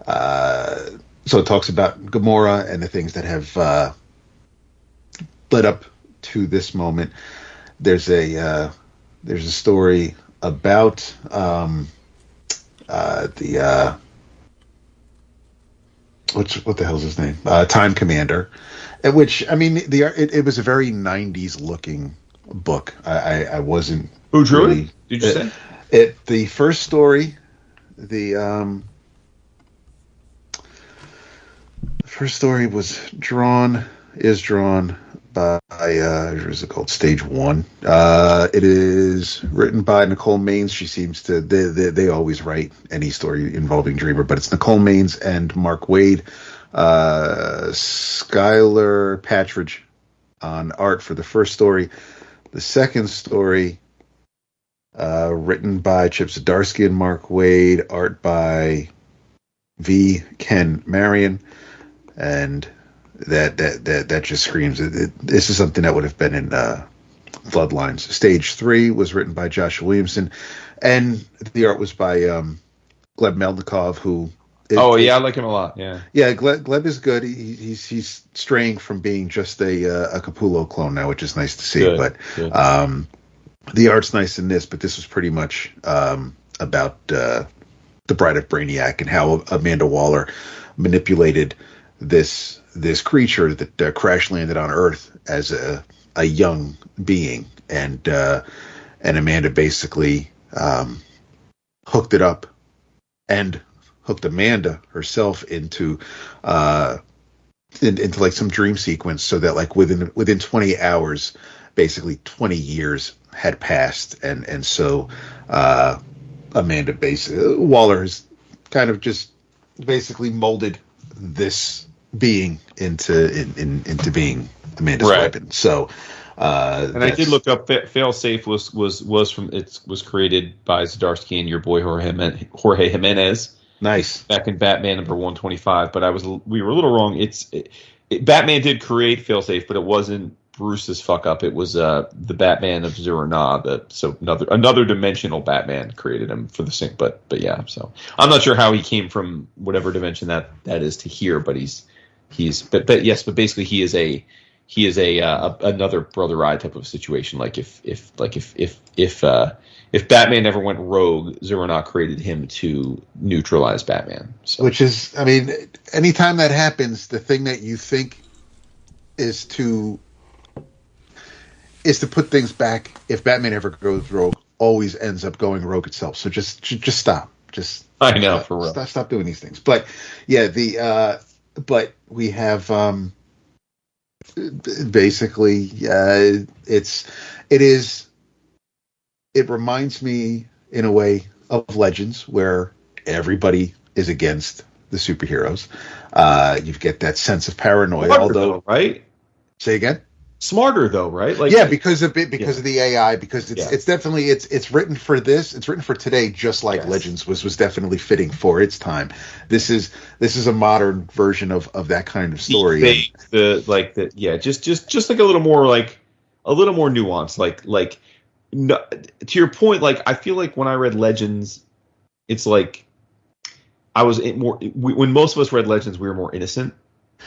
So it talks about Gamora and the things that have led up to this moment. There's a story about what the hell's his name? Time Commander, at which I mean it was a very 90s looking book. I wasn't. Who drew it? Did you say it? The first story, the first story is drawn by what is it called? Stage 1. It is written by Nicole Maines. She seems to they always write any story involving Dreamer, but it's Nicole Maines and Mark Waid, Skylar Patridge on art for the first story. The second story, written by Chip Zdarsky and Mark Waid, art by V. Ken Marion, and that just screams this is something that would have been in Bloodlines. Stage 3 was written by Joshua Williamson, and the art was by Gleb Melnikov, who I like him a lot. Yeah, Gleb is good. He's straying from being just a Capullo clone now, which is nice to see. Good. The art's nice in this, but this was pretty much about the Bride of Brainiac and how Amanda Waller manipulated this creature that crash landed on Earth as a young being, and Amanda basically hooked it up and hooked Amanda herself into like some dream sequence, so that like within 20 hours, basically 20 years had passed, and so Amanda Waller has kind of just basically molded this being into being Amanda's weapon. So And I did look up. Failsafe was created by Zdarsky and your boy Jorge Jimenez. Nice. Back in Batman number 125, but we were a little wrong. Batman did create Failsafe, but it wasn't Bruce's fuck up. It was the Batman of Zur-Na, so another dimensional Batman created him for the sync. But yeah, so I'm not sure how he came from whatever dimension that is to here, but but basically he is a another Brother Eye type of situation. Like if Batman ever went rogue, Zur-Na created him to neutralize Batman. So. Which is, I mean, anytime that happens, the thing that you think is to put things back. If Batman ever goes rogue, always ends up going rogue itself. So just stop. I know, for real. Stop doing these things. But yeah, but we have basically it reminds me in a way of Legends, where everybody is against the superheroes. You get that sense of paranoia. Although, right? Say again. Smarter though, right? Like, yeah, because of the AI, because it's definitely it's written for this. It's written for today, just like Legends was definitely fitting for its time. This is a modern version of that kind of story. Just like a little more nuance. Like no, to your point, like I feel like when I read Legends, it's like I was when most of us read Legends, we were more innocent.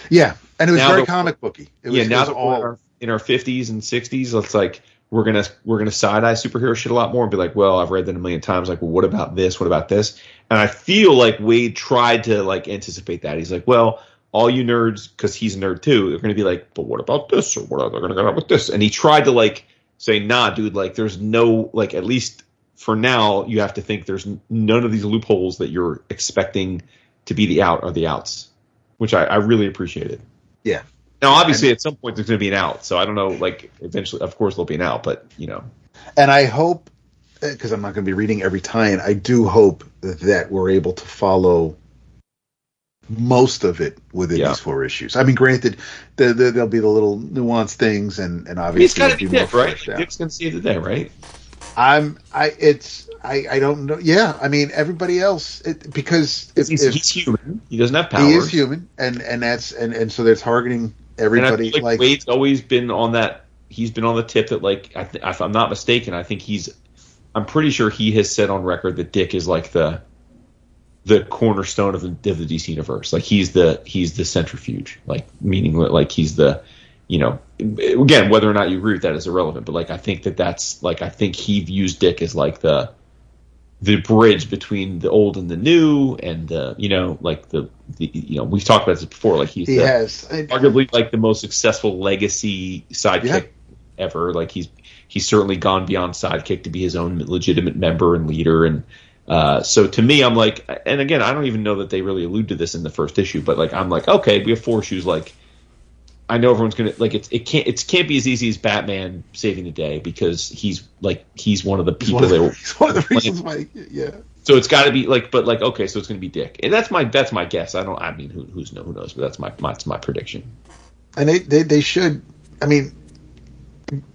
Yeah, and it was very comic booky. Now that we're in our 50s and 60s, it's like we're gonna side eye superhero shit a lot more and be like, well, I've read that a million times. Like, well, what about this? What about this? And I feel like Waid tried to like anticipate that. He's like, well, all you nerds, because he's a nerd too, they're gonna be like, but what about this? Or what are they gonna go out with this? And he tried to like say, nah, dude, like there's no, like, at least for now, you have to think there's none of these loopholes that you're expecting to be the out are the outs, which I really appreciated. Yeah. Now, obviously, at some point, there's going to be an out. So I don't know, like, eventually, of course, there'll be an out, but, you know. And I hope, because I'm not going to be reading every tie-in, I do hope that we're able to follow most of it within these 4 issues. I mean, granted, there'll be the little nuanced things, and obviously... He's got to be Dick, right? Dick's going to save the day, right? I don't know. Yeah, I mean, everybody else, because he's human. He doesn't have powers. He is human, and so they're targeting everybody. And I feel like Wade's always been on that. He's been on the tip that, like, if I'm not mistaken, I think I'm pretty sure he has said on record that Dick is like the cornerstone of the DC universe. Like he's the centrifuge. Like meaning like he's the, you know, again, whether or not you agree with that is irrelevant. But like I think that's like I think he views Dick as like the bridge between the old and the new, and you know, like the you know, we've talked about this before. Like he's arguably like the most successful legacy sidekick ever. Like he's certainly gone beyond sidekick to be his own legitimate member and leader. And so to me, I'm like, and again, I don't even know that they really allude to this in the first issue, but like I'm like, okay, we have 4 issues. Like I know everyone's gonna like it can't be as easy as Batman saving the day, because he's one of the people he's one of the reasons why. Yeah. So it's got to be like, but like, okay, so it's going to be Dick, and that's my guess. I mean, who knows? But that's my prediction. And they should. I mean,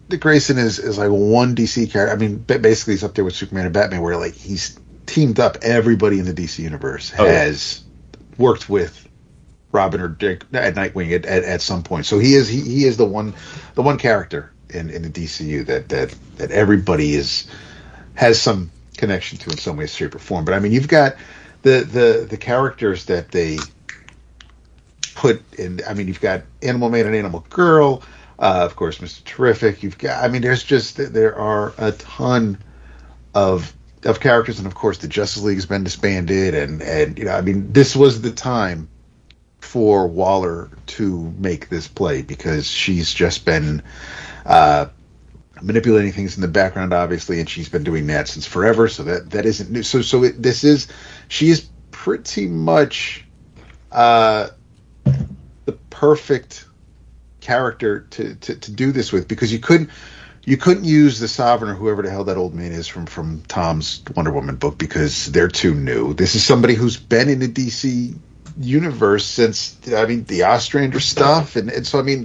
Dick Grayson is like one DC character. I mean, basically he's up there with Superman and Batman, where like he's teamed up. Everybody in the DC universe has worked with Robin or Dick at Nightwing at some point. So he is the one character in the DCU that everybody has some connection to in some way, shape, or form. But I mean, you've got the characters that they put in. I mean, you've got Animal Man and Animal Girl, of course, Mr. Terrific. You've got, I mean, there are a ton of characters, and of course, the Justice League has been disbanded, and you know, I mean, this was the time for Waller to make this play, because she's just been manipulating things in the background, obviously, and she's been doing that since forever. So that isn't new. She is pretty much the perfect character to do this with, because you couldn't use the Sovereign or whoever the hell that old man is from Tom's Wonder Woman book, because they're too new. This is somebody who's been in the DC universe since, I mean, the Ostrander stuff, and so I mean,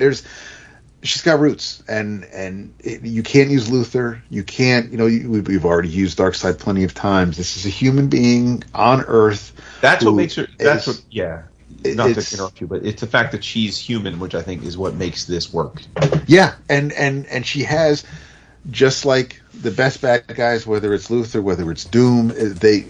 she's got roots, and you can't use Luthor. You can't, we've already used Darkseid plenty of times. This is a human being on Earth. That's what makes her. That's what. Yeah. Not to interrupt you, but it's the fact that she's human, which I think is what makes this work. Yeah, and she has, just like the best bad guys, whether it's Luthor, whether it's Doom,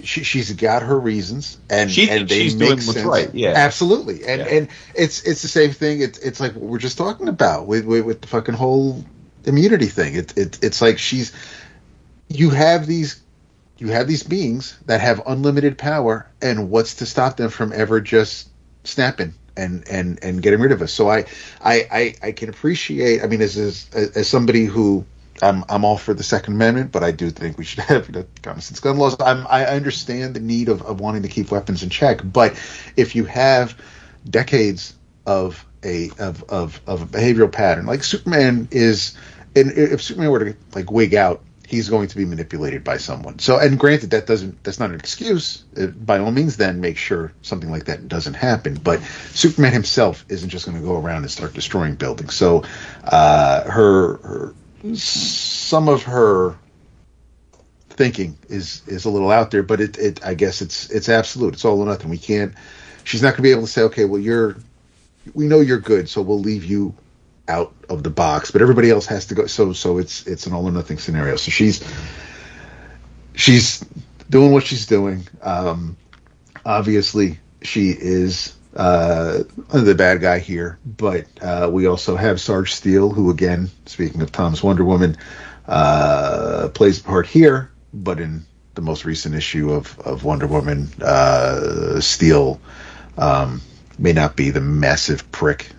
she's got her reasons, and she's doing what's right. Yeah, absolutely, and it's the same thing. It's like what we're just talking about with the fucking whole immunity thing. It's like you have these beings that have unlimited power, and what's to stop them from ever just snapping and getting rid of us? So I can appreciate. I mean, as somebody who I'm all for the Second Amendment, but I do think we should have common sense gun laws. I understand the need of wanting to keep weapons in check, but if you have decades of a behavioral pattern, like Superman is, and if Superman were to like wig out, he's going to be manipulated by someone. So, and granted, that's not an excuse. By all means, then make sure something like that doesn't happen. But Superman himself isn't just going to go around and start destroying buildings. So, some of her thinking is a little out there, but I guess it's absolute. It's all or nothing. She's not going to be able to say, okay, well, we know you're good, so we'll leave you out of the box, but everybody else has to go. So it's an all or nothing scenario. So she's doing what she's doing. Obviously, she is the bad guy here, but we also have Sarge Steel, who, again, speaking of Tom's Wonder Woman, plays a part here, but in the most recent issue of Wonder Woman, Steel may not be the massive prick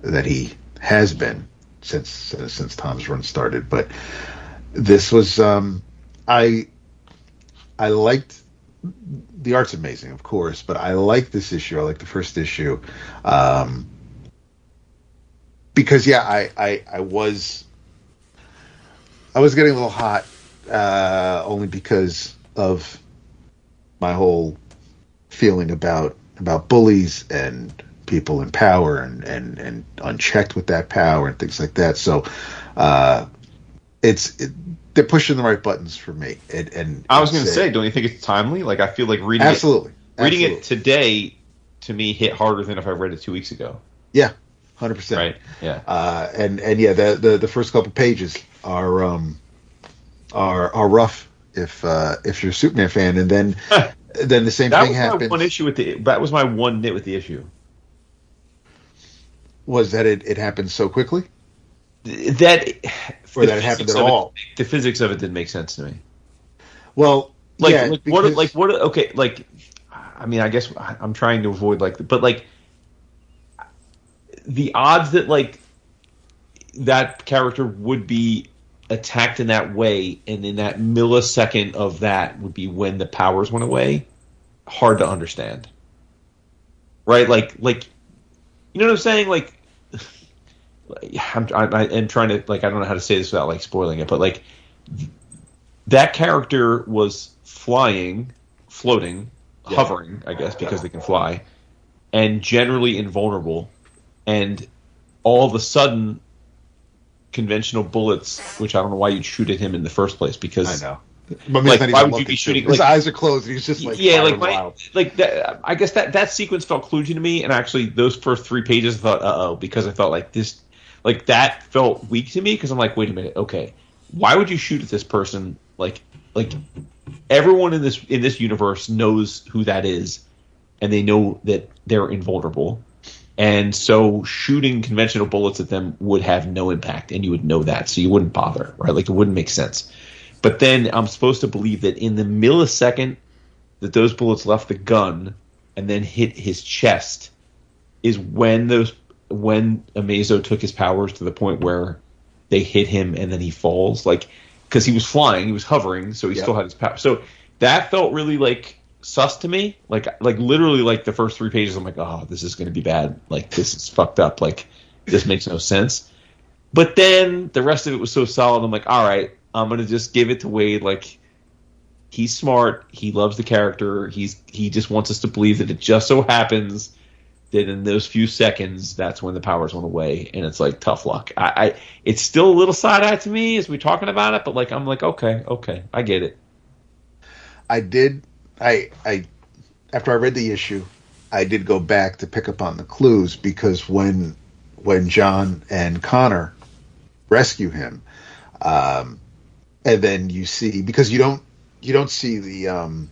that he has been since Tom's run started. But this was I liked the art's amazing, of course, but I like this issue. I like the first issue because I was getting a little hot only because of my whole feeling about bullies and people in power and unchecked with that power and things like that. So they're pushing the right buttons for me. And I was going to say, don't you think it's timely? Like, I feel like reading it today to me hit harder than if I read it 2 weeks ago. Yeah, 100%. Right. Yeah. The first couple pages are rough if you're a Superman fan, and then the same thing happens. That was my one nit with the issue. Was that it happened so quickly? That it happened at all. The physics of it didn't make sense to me. Well, I mean, I guess I'm trying to avoid but the odds that that character would be attacked in that way, and in that millisecond of that would be when the powers went away. Hard to understand, right? Like you know what I'm saying? I'm trying to I don't know how to say this without spoiling it, but that character was floating, hovering, I guess, because they can fly, and generally invulnerable, and all of a sudden, conventional bullets, which I don't know why you'd shoot at him in the first place, because I know. But why would you be shooting? His eyes are closed, and he's just wild. That. I guess that sequence felt kludgy to me, and actually those first 3 pages, I thought, because I felt this, that felt weak to me, because I'm like, wait a minute, okay, why would you shoot at this person? Everyone in this universe knows who that is, and they know that they're invulnerable, and so shooting conventional bullets at them would have no impact, and you would know that, so you wouldn't bother, right? It wouldn't make sense. But then I'm supposed to believe that in the millisecond that those bullets left the gun and then hit his chest is when Amazo took his powers to the point where they hit him and then he falls. Because he was flying, he was hovering, so he still had his power. So that felt really sus to me. Literally the first 3 pages, I'm like, oh, this is going to be bad. This is fucked up. This makes no sense. But then the rest of it was so solid. I'm like, all right, I'm going to just give it to Waid. He's smart. He loves the character. He just wants us to believe that it just so happens that in those few seconds, that's when the powers went away, and it's like tough luck. It's still a little side-eye to me as we're talking about it, but like I'm like, okay, I get it. I after I read the issue, I did go back to pick up on the clues, because when John and Connor rescue him, and then you see, because you don't see the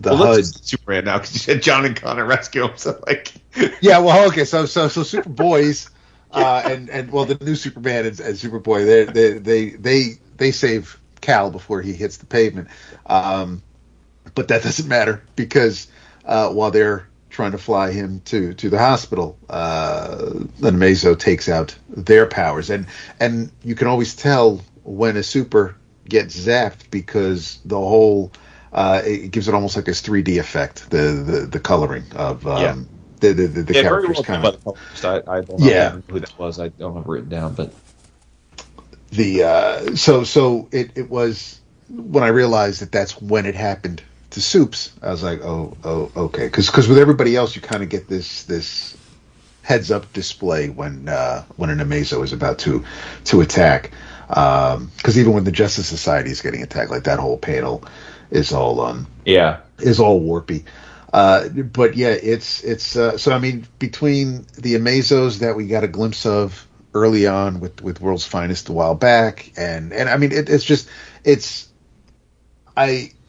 HUD. Superman now, because you said John and Connor rescue him, so like yeah, well, okay, so Superboys and well, the new Superman and Superboy, they save Cal before he hits the pavement, but that doesn't matter, because while they're trying to fly him to the hospital, the Mazo takes out their powers, and you can always tell when a super gets zapped, because the whole it gives it almost like this 3D effect, the coloring of the characters kind of. I don't know who that was. I don't have it written down, but the so it was when I realized that that's when it happened to Soups. I was like, oh, okay, because with everybody else, you kind of get this heads up display when an Amazo is about to attack. Because even when the Justice Society is getting attacked, like that whole panel is all warpy. But yeah, it's so I mean, between the Amazos that we got a glimpse of early on with World's Finest a while back, and I mean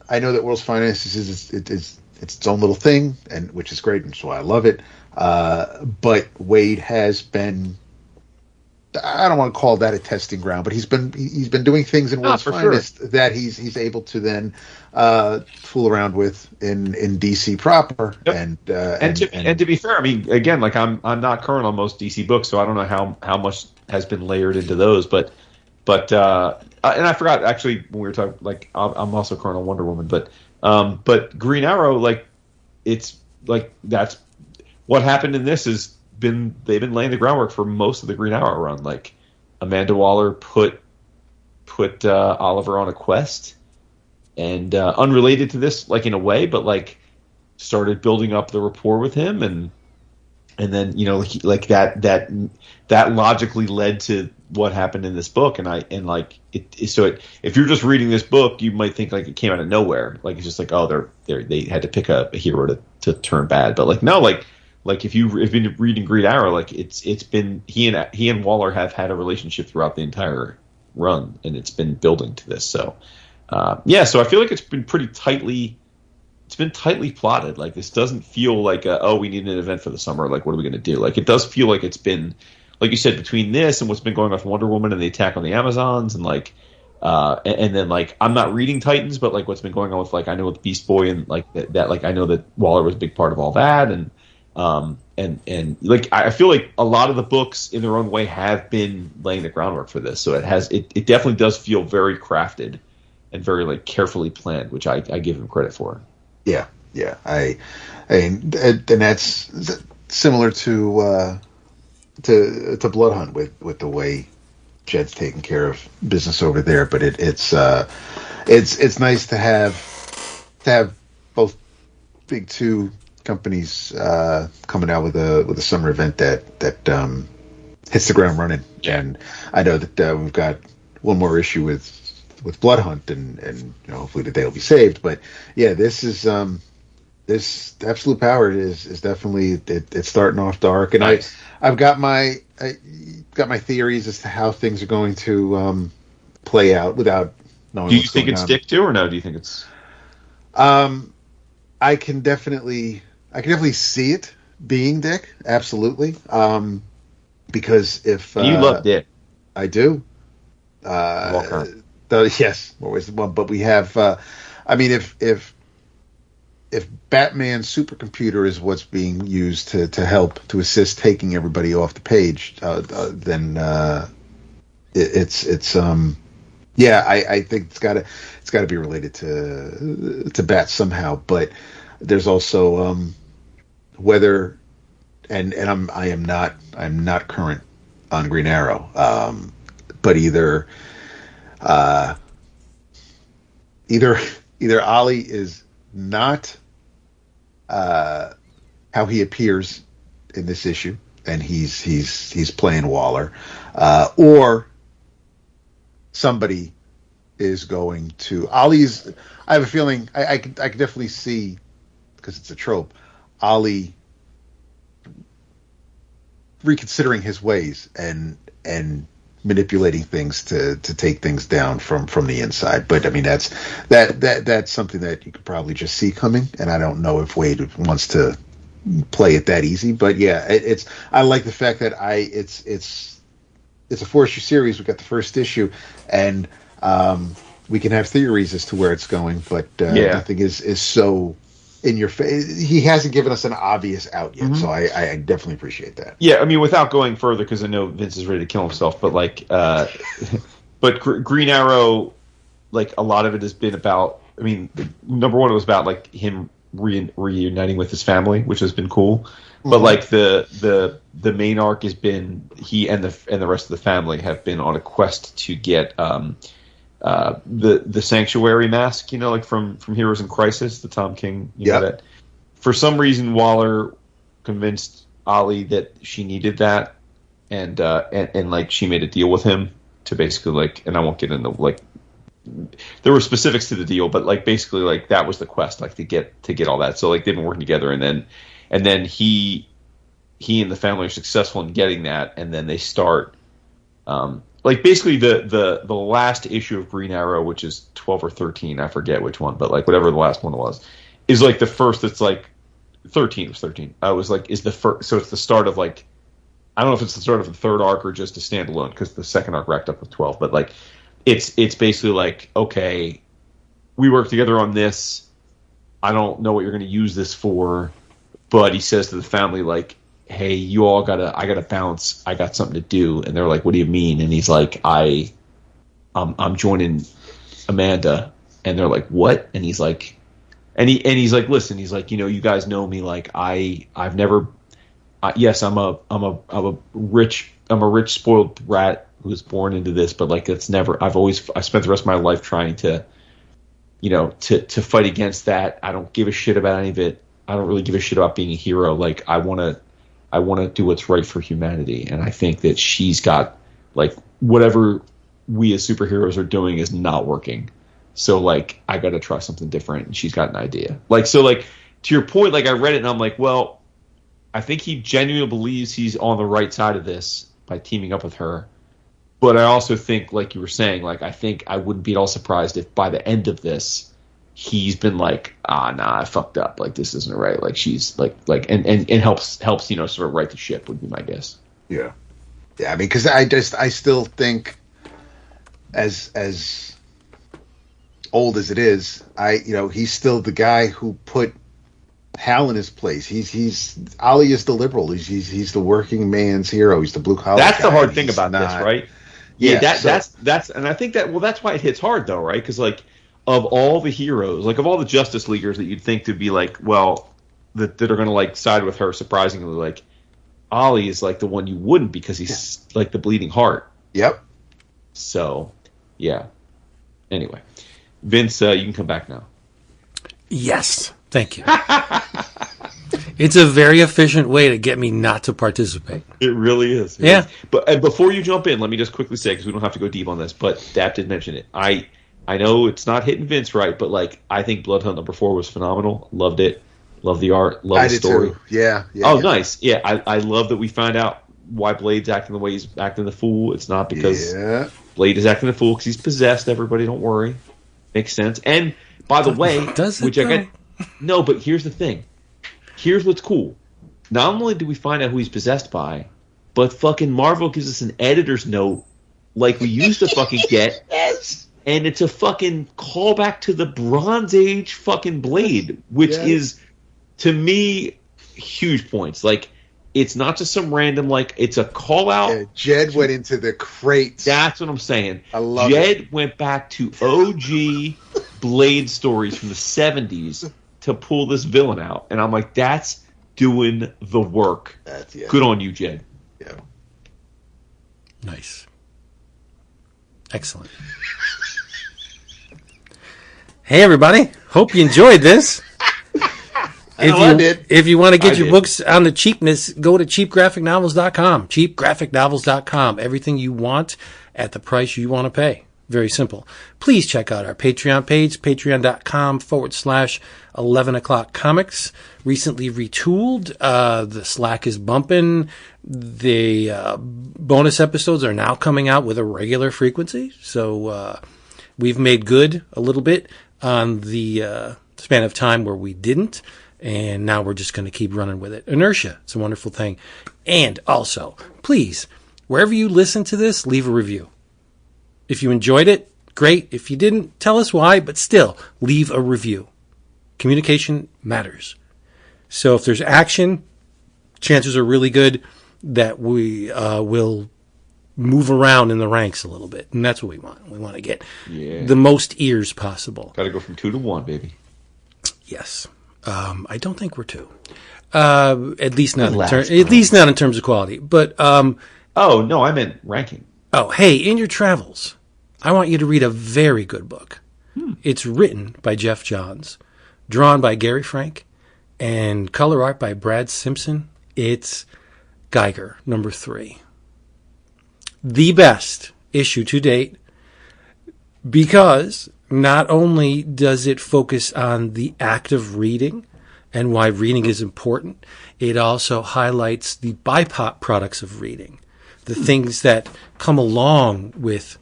I know that World's Finest is its own little thing, and which is great, and that's why I love it. But Waid has been, I don't want to call that a testing ground, but he's been doing things in World's Finest that he's able to then fool around with in DC proper. Yep. And to be fair, I mean, again, like I'm not current on most DC books, so I don't know how much has been layered into those, but and I forgot actually when we were talking, like I'm also current on Wonder Woman, but Green Arrow, like it's like that's what happened in this is they've been laying the groundwork for most of the Green Arrow run. Like Amanda Waller put Oliver on a quest, and unrelated to this, like in a way, but like started building up the rapport with him, and then like that logically led to what happened in this book, if you're just reading this book, you might think like it came out of nowhere, like it's just like, oh, they had to pick a hero to turn bad, but like no, like if you've been reading Green Arrow, like it's been he and Waller have had a relationship throughout the entire run, and it's been building to this. So so I feel like it's been tightly plotted. Like this doesn't feel like we need an event for the summer. Like what are we going to do? Like it does feel like it's been, like you said, between this and what's been going on with Wonder Woman and the attack on the Amazons, and like and then like I'm not reading Titans, but like what's been going on with, like I know with Beast Boy and like that like I know that Waller was a big part of all that, and like I feel like a lot of the books in their own way have been laying the groundwork for this. So it definitely does feel very crafted and very like carefully planned, which I give him credit for. Yeah. And that's similar to Blood Hunt with the way Jed's taking care of business over there. But it's nice to have both big two companies coming out with a summer event that hits the ground running. Yeah. And I know that we've got one more issue with Blood Hunt, and hopefully the day will be saved. But yeah, this is this Absolute Power is definitely it's starting off dark, and nice. I've got my theories as to how things are going to play out without knowing. Do you think it's Dick too, or no? Do you think it's? I can definitely see it being Dick, absolutely. Because if you love Dick, I do. Yes, always the one. But we have. I mean, if Batman's supercomputer is what's being used to help to assist taking everybody off the page, then it's I think it's got to be related to Bat somehow. But there's also whether and I'm not current on Green Arrow, but either Ollie is not how he appears in this issue, and he's playing Waller, or somebody is going to Ollie's. I have a feeling I could definitely see, because it's a trope, Ollie reconsidering his ways and manipulating things to take things down from the inside. But I mean, that's something that you could probably just see coming, and I don't know if Waid wants to play it that easy. But yeah, I like the fact that it's a 4-issue series. We got the first issue, and we can have theories as to where it's going, but nothing is so in your face. He hasn't given us an obvious out yet, so I definitely appreciate that. Yeah, I mean, without going further, because I know Vince is ready to kill himself, but like, but Green Arrow, like a lot of it has been about. I mean, number one, it was about like him reuniting with his family, which has been cool. But like the main arc has been he and the rest of the family have been on a quest to get the Sanctuary mask, like from Heroes in Crisis, the Tom King, know that. For some reason, Waller convinced Ollie that she needed that, and like she made a deal with him to basically like, and I won't get into like, there were specifics to the deal, but like basically like that was the quest, like to get all that. So like they've been working together, and then he and the family are successful in getting that, and then they start. Like basically the last issue of Green Arrow, which is 12 or 13, I forget which one, but like whatever the last one was, is like the first. It's like 13. It was 13. I was like, is the first. So it's the start of like, I don't know if it's the start of the third arc or just a standalone, because the second arc racked up with 12. But like, it's basically like, okay, we work together on this. I don't know what you're going to use this for, but he says to the family like, hey, you all I gotta bounce. I got something to do. And they're like, what do you mean? And he's like, I'm joining Amanda. And they're like, what? And he's like, he's like, listen, he's like, you guys know me. Like I've never, yes, I'm a rich spoiled brat who was born into this, but like I spent the rest of my life trying to, to fight against that. I don't give a shit about any of it. I don't really give a shit about being a hero. Like I want to do what's right for humanity. And I think that she's got, like, whatever we as superheroes are doing is not working. So, like, I got to try something different. And she's got an idea. Like, so, like, to your point, like, I read it and I'm like, well, I think he genuinely believes he's on the right side of this by teaming up with her. But I also think, like you were saying, like, I think I wouldn't be at all surprised if by the end of this, he's been like, nah, I fucked up. Like, this isn't right. Like, she's like, and helps, sort of right the ship would be my guess. Yeah. Yeah. I mean, cause I still think as old as it is, he's still the guy who put Hal in his place. Ollie is the liberal. He's the working man's hero. He's the blue collar. That's guy. the hard thing about this, right? Yeah. That's, and I think that's why it hits hard though, right? Cause like, of all the heroes, like of all the Justice Leaguers that you'd think to be like, well, that are going to like side with her, surprisingly, like Ollie is like the one you wouldn't, because he's like the bleeding heart. Yep. So, yeah. Anyway, Vince, you can come back now. Yes, thank you. It's a very efficient way to get me not to participate. It really is. Yeah. But before you jump in, let me just quickly say, because we don't have to go deep on this, but Dap did mention it. I know it's not hitting Vince right, but like I think Bloodhunt #4 was phenomenal. Loved it. Loved the art. Loved the story. Too. Yeah. Oh, nice. Yeah, I love that we find out why Blade's acting the way he's acting the fool. It's not because Blade is acting the fool because he's possessed. Everybody, don't worry. Makes sense. And by the way, no, but here's the thing. Here's what's cool. Not only do we find out who he's possessed by, but fucking Marvel gives us an editor's note like we used to fucking get. Yes. And it's a fucking callback to the Bronze Age fucking Blade, which is, to me, huge points. Like, it's not just some random, like, it's a call out. Yeah, Jed went into the crates. That's what I'm saying. I love it. Jed went back to OG Blade stories from the 70s to pull this villain out. And I'm like, that's doing the work. Good on you, Jed. Yeah. Nice. Excellent. Hey, everybody. Hope you enjoyed this. If you want to get I your did. books on the cheapness, go to cheapgraphicnovels.com. Cheapgraphicnovels.com. Everything you want at the price you want to pay. Very simple. Please check out our Patreon page, patreon.com/11 o'clock comics. Recently retooled. The Slack is bumping. The bonus episodes are now coming out with a regular frequency. So we've made good a little bit on the span of time where we didn't. And now we're just going to keep running with it. Inertia. It's a wonderful thing. And also, please, wherever you listen to this, leave a review. If you enjoyed it, great. If you didn't, tell us why, but still, leave a review. Communication matters. So if there's action, chances are really good that we will move around in the ranks a little bit. And that's what we want. We want to get the most ears possible. Got to go from 2 to 1, baby. Yes. I don't think we're 2. At least not in terms of quality. But oh no, I meant ranking. Oh, hey, in your travels, I want you to read a very good book. It's written by Geoff Johns, drawn by Gary Frank, and color art by Brad Simpson. It's Geiger, number 3. The best issue to date, because not only does it focus on the act of reading and why reading is important, it also highlights the byproducts of reading, the things that come along with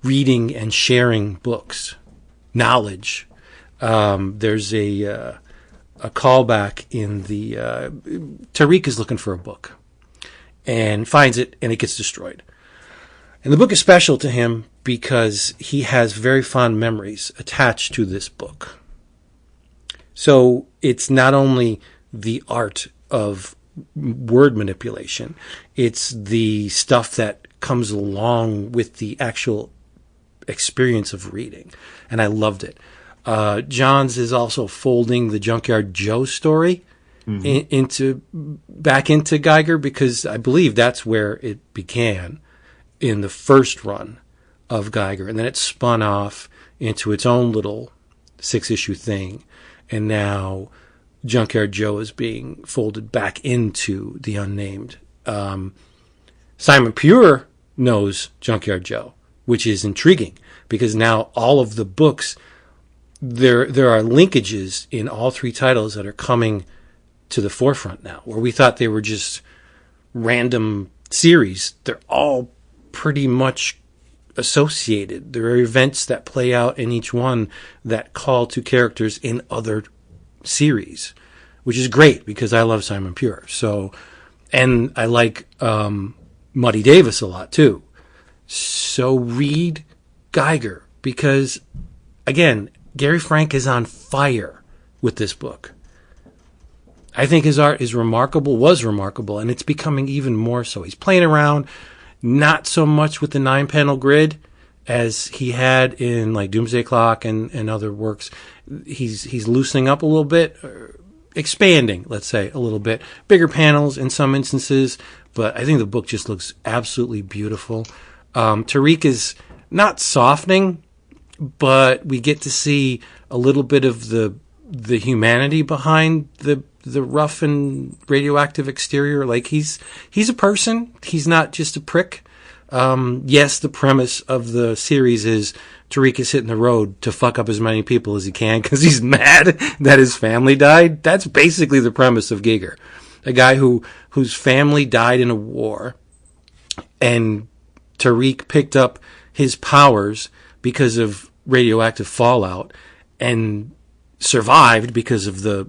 reading and sharing books, knowledge. There's a callback in the Tariq is looking for a book and finds it, and it gets destroyed. And the book is special to him because he has very fond memories attached to this book. So it's not only the art of word manipulation, it's the stuff that comes along with the actual experience of reading. And I loved it. Johns is also folding the Junkyard Joe story back into Geiger, because I believe that's where it began in the first run of Geiger, and then it spun off into its own little 6-issue thing, and now Junkyard Joe is being folded back into the unnamed. Simon Pure knows Junkyard Joe, which is intriguing, because now all of the books, there are linkages in all 3 titles that are coming to the forefront now, where we thought they were just random series. They're all pretty much associated. There are events that play out in each one that call to characters in other series, which is great because I love Simon Pure. So, and I like Muddy Davis a lot too. So read Geiger, because again, Gary Frank is on fire with this book. I think his art is was remarkable, and it's becoming even more so. He's playing around not so much with the 9-panel grid as he had in like Doomsday Clock and other works. He's loosening up a little bit, expanding, let's say, a little bit. Bigger panels in some instances, but I think the book just looks absolutely beautiful. Tariq is not softening, but we get to see a little bit of the humanity behind the rough and radioactive exterior. Like he's a person. He's not just a prick. Yes, the premise of the series is Tariq is hitting the road to fuck up as many people as he can because he's mad that his family died. That's basically the premise of Geiger. A guy whose family died in a war, and Tariq picked up his powers because of radioactive fallout and survived because of the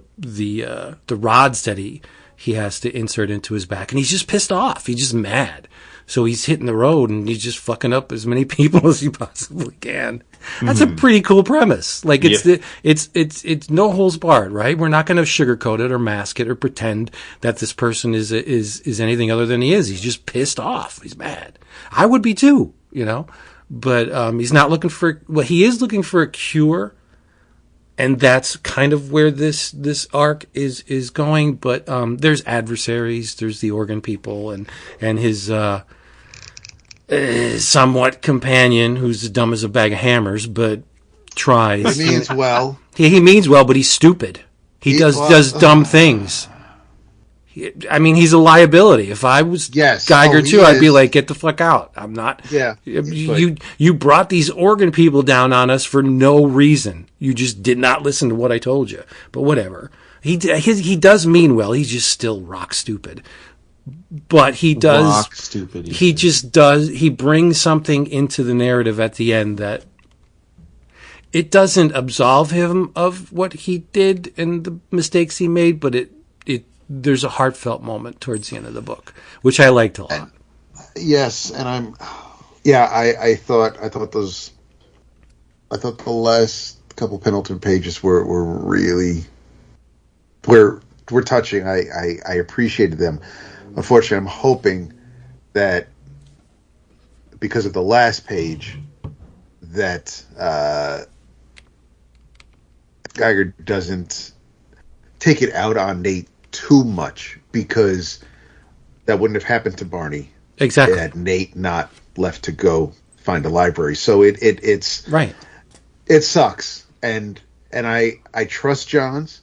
rods that he has to insert into his back, and he's just pissed off. He's just mad. So he's hitting the road and he's just fucking up as many people as he possibly can. That's a pretty cool premise. Like it's no holes barred, right? We're not going to sugarcoat it or mask it or pretend that this person is anything other than he is. He's just pissed off. He's mad. I would be too, you know. But he's not looking for. Well, he is looking for a cure. And that's kind of where this arc is going. But there's adversaries. There's the organ people and his somewhat companion, who's as dumb as a bag of hammers, but tries. He means well. He means well, but he's stupid. He does dumb things. I mean, he's a liability. If I was Geiger too, I'd be like, get the fuck out. I'm not. Yeah. You brought these organ people down on us for no reason. You just did not listen to what I told you. But whatever. He does mean well. He's just still rock stupid. But he does. Rock stupid. He just does. He brings something into the narrative at the end that it doesn't absolve him of what he did and the mistakes he made, but there's a heartfelt moment towards the end of the book, which I liked a lot. Yes, and I thought the last couple penultimate pages were really were touching. I appreciated them. Unfortunately, I'm hoping that because of the last page that Geiger doesn't take it out on Nate too much, because that wouldn't have happened to Barney. Exactly. Had Nate not left to go find a library. So it's right. It sucks. And I trust Johns,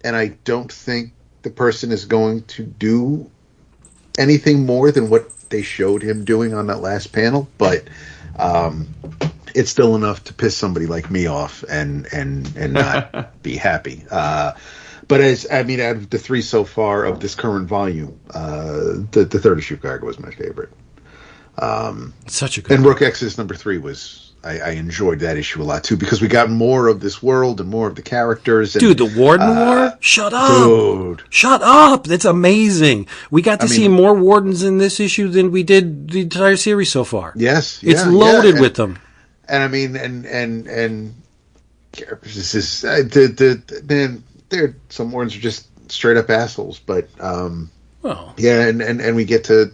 and I don't think the person is going to do anything more than what they showed him doing on that last panel, but it's still enough to piss somebody like me off and not be happy. But out of the three so far of this current volume, the third issue of Geiger was my favorite. Such a good and Rook Exodus number 3 was. I enjoyed that issue a lot too, because we got more of this world and more of the characters. And, dude, the Warden War? Shut up! Dude, shut up! That's amazing. We got to see more Wardens in this issue than we did the entire series so far. Yes, it's loaded with them. And I mean, and this is man. Some Wardens are just straight up assholes, but yeah, and we get to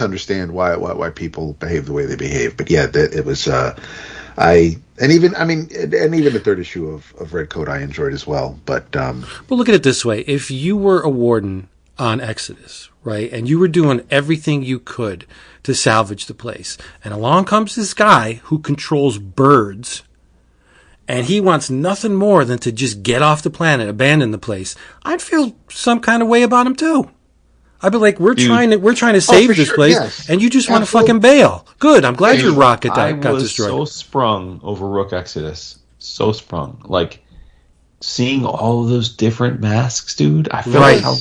understand why people behave the way they behave. But yeah, it was even the third issue of Redcoat I enjoyed as well. But well, look at it this way: if you were a warden on Exodus, right, and you were doing everything you could to salvage the place, and along comes this guy who controls birds, and he wants nothing more than to just get off the planet, abandon the place, I'd feel some kind of way about him too. I'd be like, we're trying to save this place, and you just want to fucking bail. Good, I'm glad your rocket got destroyed. I was so sprung over Rook Exodus. So sprung. Like, seeing all of those different masks, dude, I feel like how...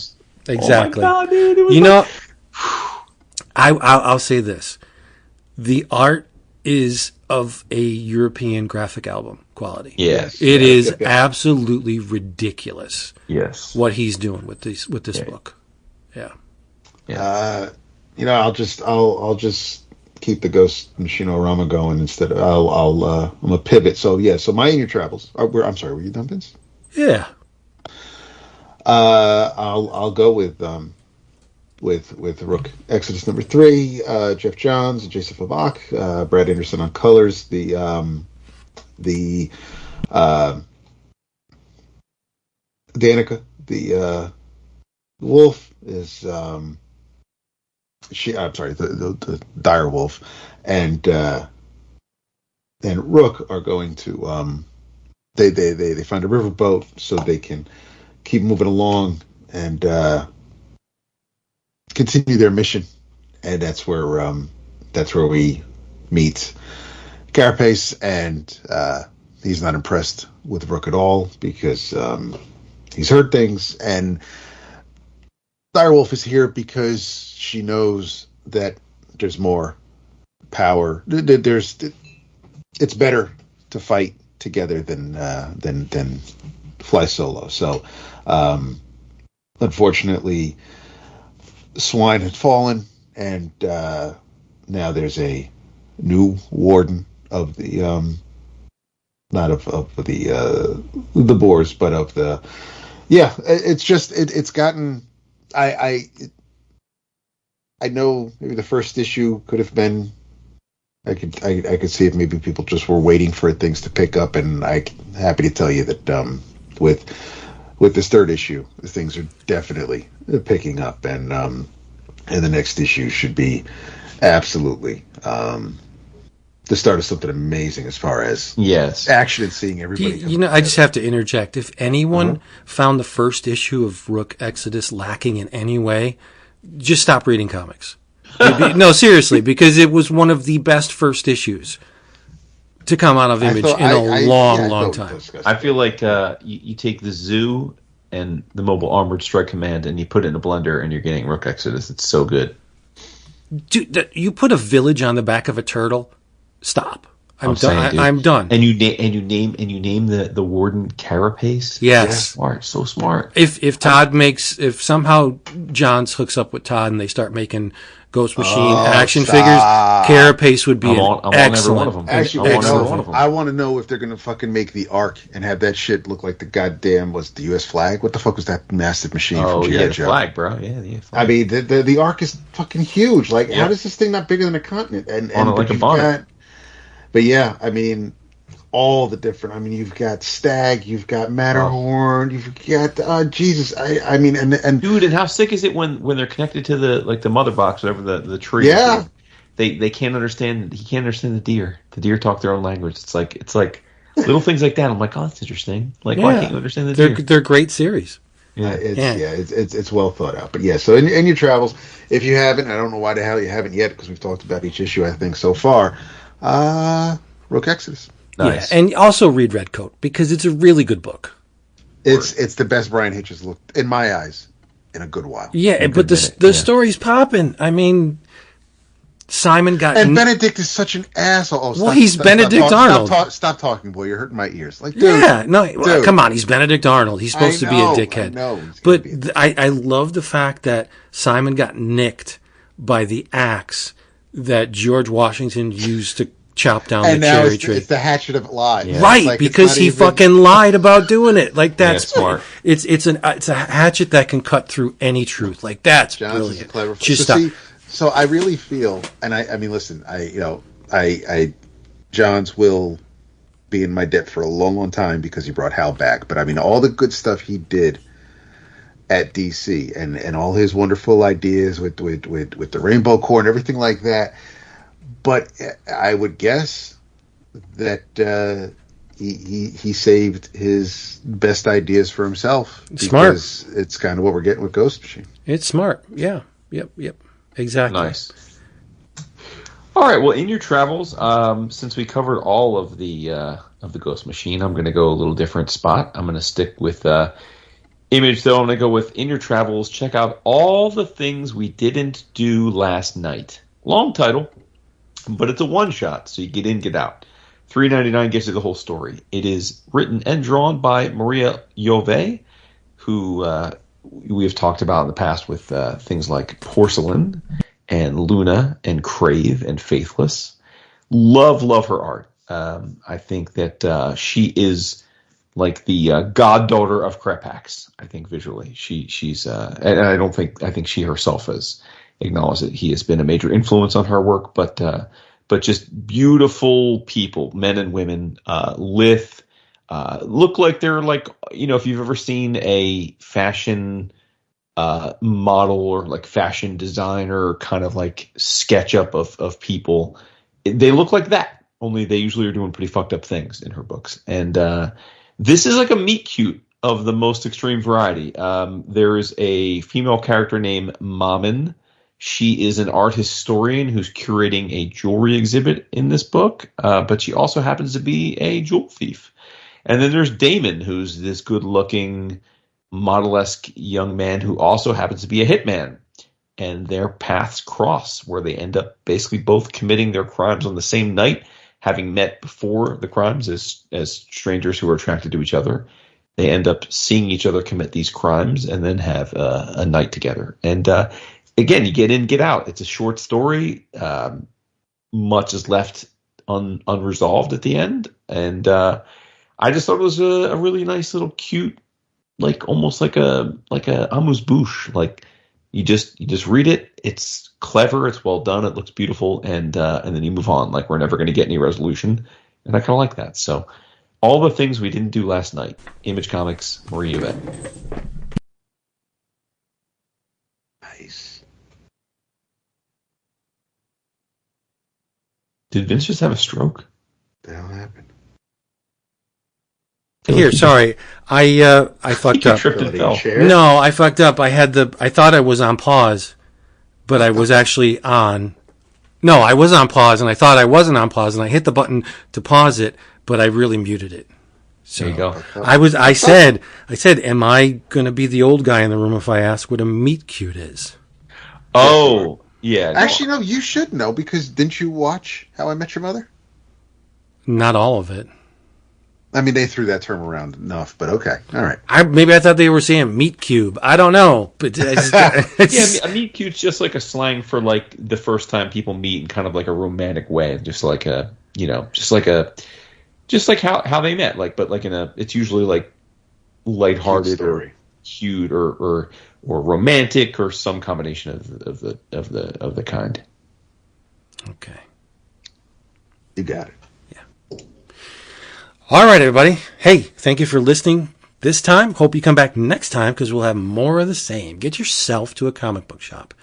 Exactly. Oh my God, dude, you know, I'll say this. The art is of a European graphic album quality. Yes. It is absolutely ridiculous. Yes. What he's doing with this book. Yeah. Yeah. I'll just keep the Ghost Machine-O-Rama going instead. I'm a pivot. So yeah. So my In Your Travels. I'm sorry. Were you done, Vince? Yeah. I'll go with Rook Exodus number 3. Geoff Johns, Jason Fabak, Brad Anderson on colors. The Danica, the wolf is I'm sorry, the dire wolf, and Rook are going to they find a riverboat so they can keep moving along and continue their mission, and that's where we meet Carapace, and he's not impressed with Rook at all because he's heard things, and Direwolf is here because she knows that there's more power. It's better to fight together than fly solo. So, unfortunately, Swine had fallen, and now there's a new warden of the not of the Boars, but of the it's gotten. I know maybe the first issue could have been. I could see if maybe people just were waiting for things to pick up, and I'm happy to tell you that with this third issue, things are definitely picking up, and the next issue should be absolutely the start of something amazing as far as Yes. action and seeing everybody. I just have to interject. If anyone found the first issue of Rook Exodus lacking in any way, just stop reading comics. No, seriously, because it was one of the best first issues to come out of Image in a long time. I feel like you take the Zoo and the Mobile Armored Strike Command and you put it in a blender and you're getting Rook Exodus. It's so good. Dude, you put a village on the back of a turtle. Stop. I'm done. I'm done. And you name the warden Carapace. Yes, smart, so smart. If somehow Johns hooks up with Todd and they start making Ghost Machine action figures, Carapace would be excellent. Actually, I want to know if they're going to fucking make the Ark and have that shit look like the goddamn the U.S. flag. What the fuck was that massive machine from G.I. Joe? The flag, bro. Yeah, the flag. I mean, the Ark is fucking huge. Like, how does this thing not bigger than a continent? And like a bonnet. But yeah, I mean, all the different. I mean, you've got Stag, you've got Matterhorn, you've got Jesus. I mean, and dude, and how sick is it when they're connected to the mother box, whatever the tree? Yeah, they can't understand. He can't understand the deer. The deer talk their own language. It's like little things like that. I'm like, oh, that's interesting. Like, why can't you understand the deer? They're great series. It's well thought out. But yeah, so in your travels, if you haven't, I don't know why the hell you haven't yet, because we've talked about each issue, I think, so far. Rook Exodus. Nice. Yeah, and also read Redcoat because it's a really good book. It's the best Brian Hitch has looked in my eyes in a good while. Yeah, but the story's popping. I mean, Simon got Benedict is such an asshole. He's Benedict Arnold. Stop talking, boy. You're hurting my ears. Like, dude, come on. He's Benedict Arnold. He's supposed to be a dickhead. But I love the fact that Simon got nicked by the axe that George Washington used to chop down the cherry tree. It's the hatchet of lies. Yeah. Right, because he fucking lied about doing it. Like, that's smart. It's a hatchet that can cut through any truth. Like, that's brilliant. Is clever. So I really feel, and I mean, listen, Johns will be in my debt for a long, long time because he brought Hal back. But I mean, all the good stuff he did at DC and all his wonderful ideas with the Rainbow Corps and everything like that. But I would guess that he saved his best ideas for himself. Smart. Because it's kind of what we're getting with Ghost Machine. It's smart. Yeah. Yep. Exactly. Nice. All right. Well, in your travels, since we covered all of the Ghost Machine, I'm going to go a little different spot. I'm going to stick with Image, though. I'm going to go with in your travels. Check out all the things we didn't do last night. Long title, but it's a one shot, so you get in, get out. $3.99 gives you the whole story. It is written and drawn by Maria Llovet, who we have talked about in the past with things like Porcelain and Luna and Crave and Faithless. Love her art. I think that she is like the goddaughter of Krepax. I think visually she's and I think she herself has acknowledged that he has been a major influence on her work, but just beautiful people, men and women, lithe. Look like they're like, if you've ever seen a fashion model or like fashion designer kind of like sketch up of people, they look like that, only they usually are doing pretty fucked up things in her books. And this is like a meet cute of the most extreme variety. There is a female character named Mamin. She is an art historian who's curating a jewelry exhibit in this book, but she also happens to be a jewel thief. And then there's Damon, who's this good-looking, model-esque young man who also happens to be a hitman. And their paths cross, where they end up basically both committing their crimes on the same night, having met before the crimes as strangers who are attracted to each other. They end up seeing each other commit these crimes and then have a night together. And again, you get in, get out. It's a short story. Much is left unresolved at the end. And I just thought it was a really nice little cute, like almost like a amuse-bouche. Like you just read it. It's clever. It's well done. It looks beautiful. And then you move on. Like we're never going to get any resolution. And I kind of like that. So all the things we didn't do last night. Image Comics, Maria Llovet. Nice. Did Vince just have a stroke? What the hell happened? Here, sorry. I fucked up. Tripped and fell. No, I fucked up. I thought I was on pause, but I was actually on. No, I was on pause, and I thought I wasn't on pause, and I hit the button to pause it, but I really muted it. So there you go. I said, am I going to be the old guy in the room if I ask what a meet cute is? Oh, yeah. Actually, no, you should know, because didn't you watch How I Met Your Mother? Not all of it. I mean, they threw that term around enough, but okay. All right. Maybe I thought they were saying meat cube. I don't know. But yeah, a meet cute's just like a slang for like the first time people meet in kind of like a romantic way. Just like a, just like how they met. Like, but like it's usually like lighthearted or cute or romantic or some combination of the kind. Okay. You got it. All right, everybody. Hey, thank you for listening this time. Hope you come back next time because we'll have more of the same. Get yourself to a comic book shop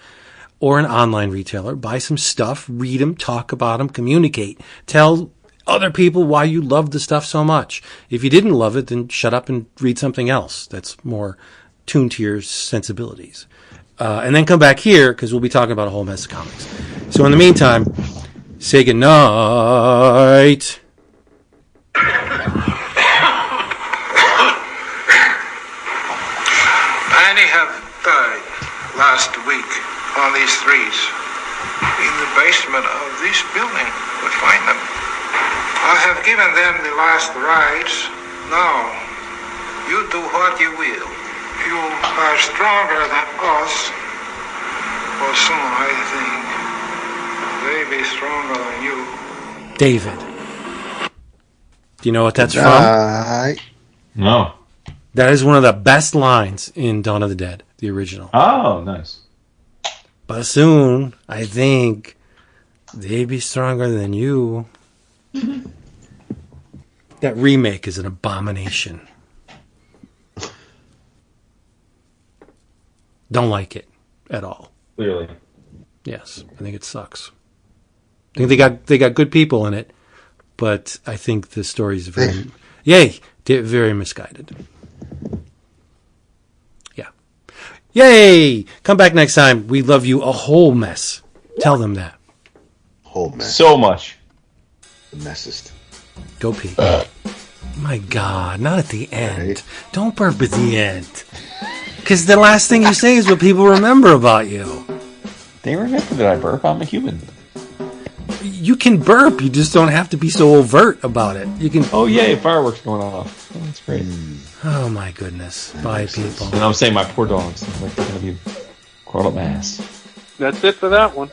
or an online retailer. Buy some stuff, read them, talk about them, communicate. Tell other people why you love the stuff so much. If you didn't love it, then shut up and read something else that's more tuned to your sensibilities. And then come back here because we'll be talking about a whole mess of comics. So in the meantime, say goodnight. Many have died last week on these streets. In the basement of this building would find them. I have given them the last rites. Now, you do what you will. You are stronger than us. Or soon, I think, they be stronger than you. David. Do you know what that's from? No. That is one of the best lines in Dawn of the Dead, the original. Oh, nice. But soon, I think, they be stronger than you. That remake is an abomination. Don't like it at all. Clearly. Yes, I think it sucks. I think they got good people in it, but I think the story's very very misguided. Yeah. Yay! Come back next time. We love you a whole mess. Tell them that. Whole mess. So much. The messest. Go pee. My God, not at the end. Right. Don't burp at the end. Because the last thing you say is what people remember about you. They remember that I burp. I'm a human. You can burp. You just don't have to be so overt about it. You can. Oh, yay, fireworks going off. Oh, that's great. Oh, my goodness. Bye, people. And I'm saying my poor dogs. Like they're going to be crawled up my ass. That's it for that one.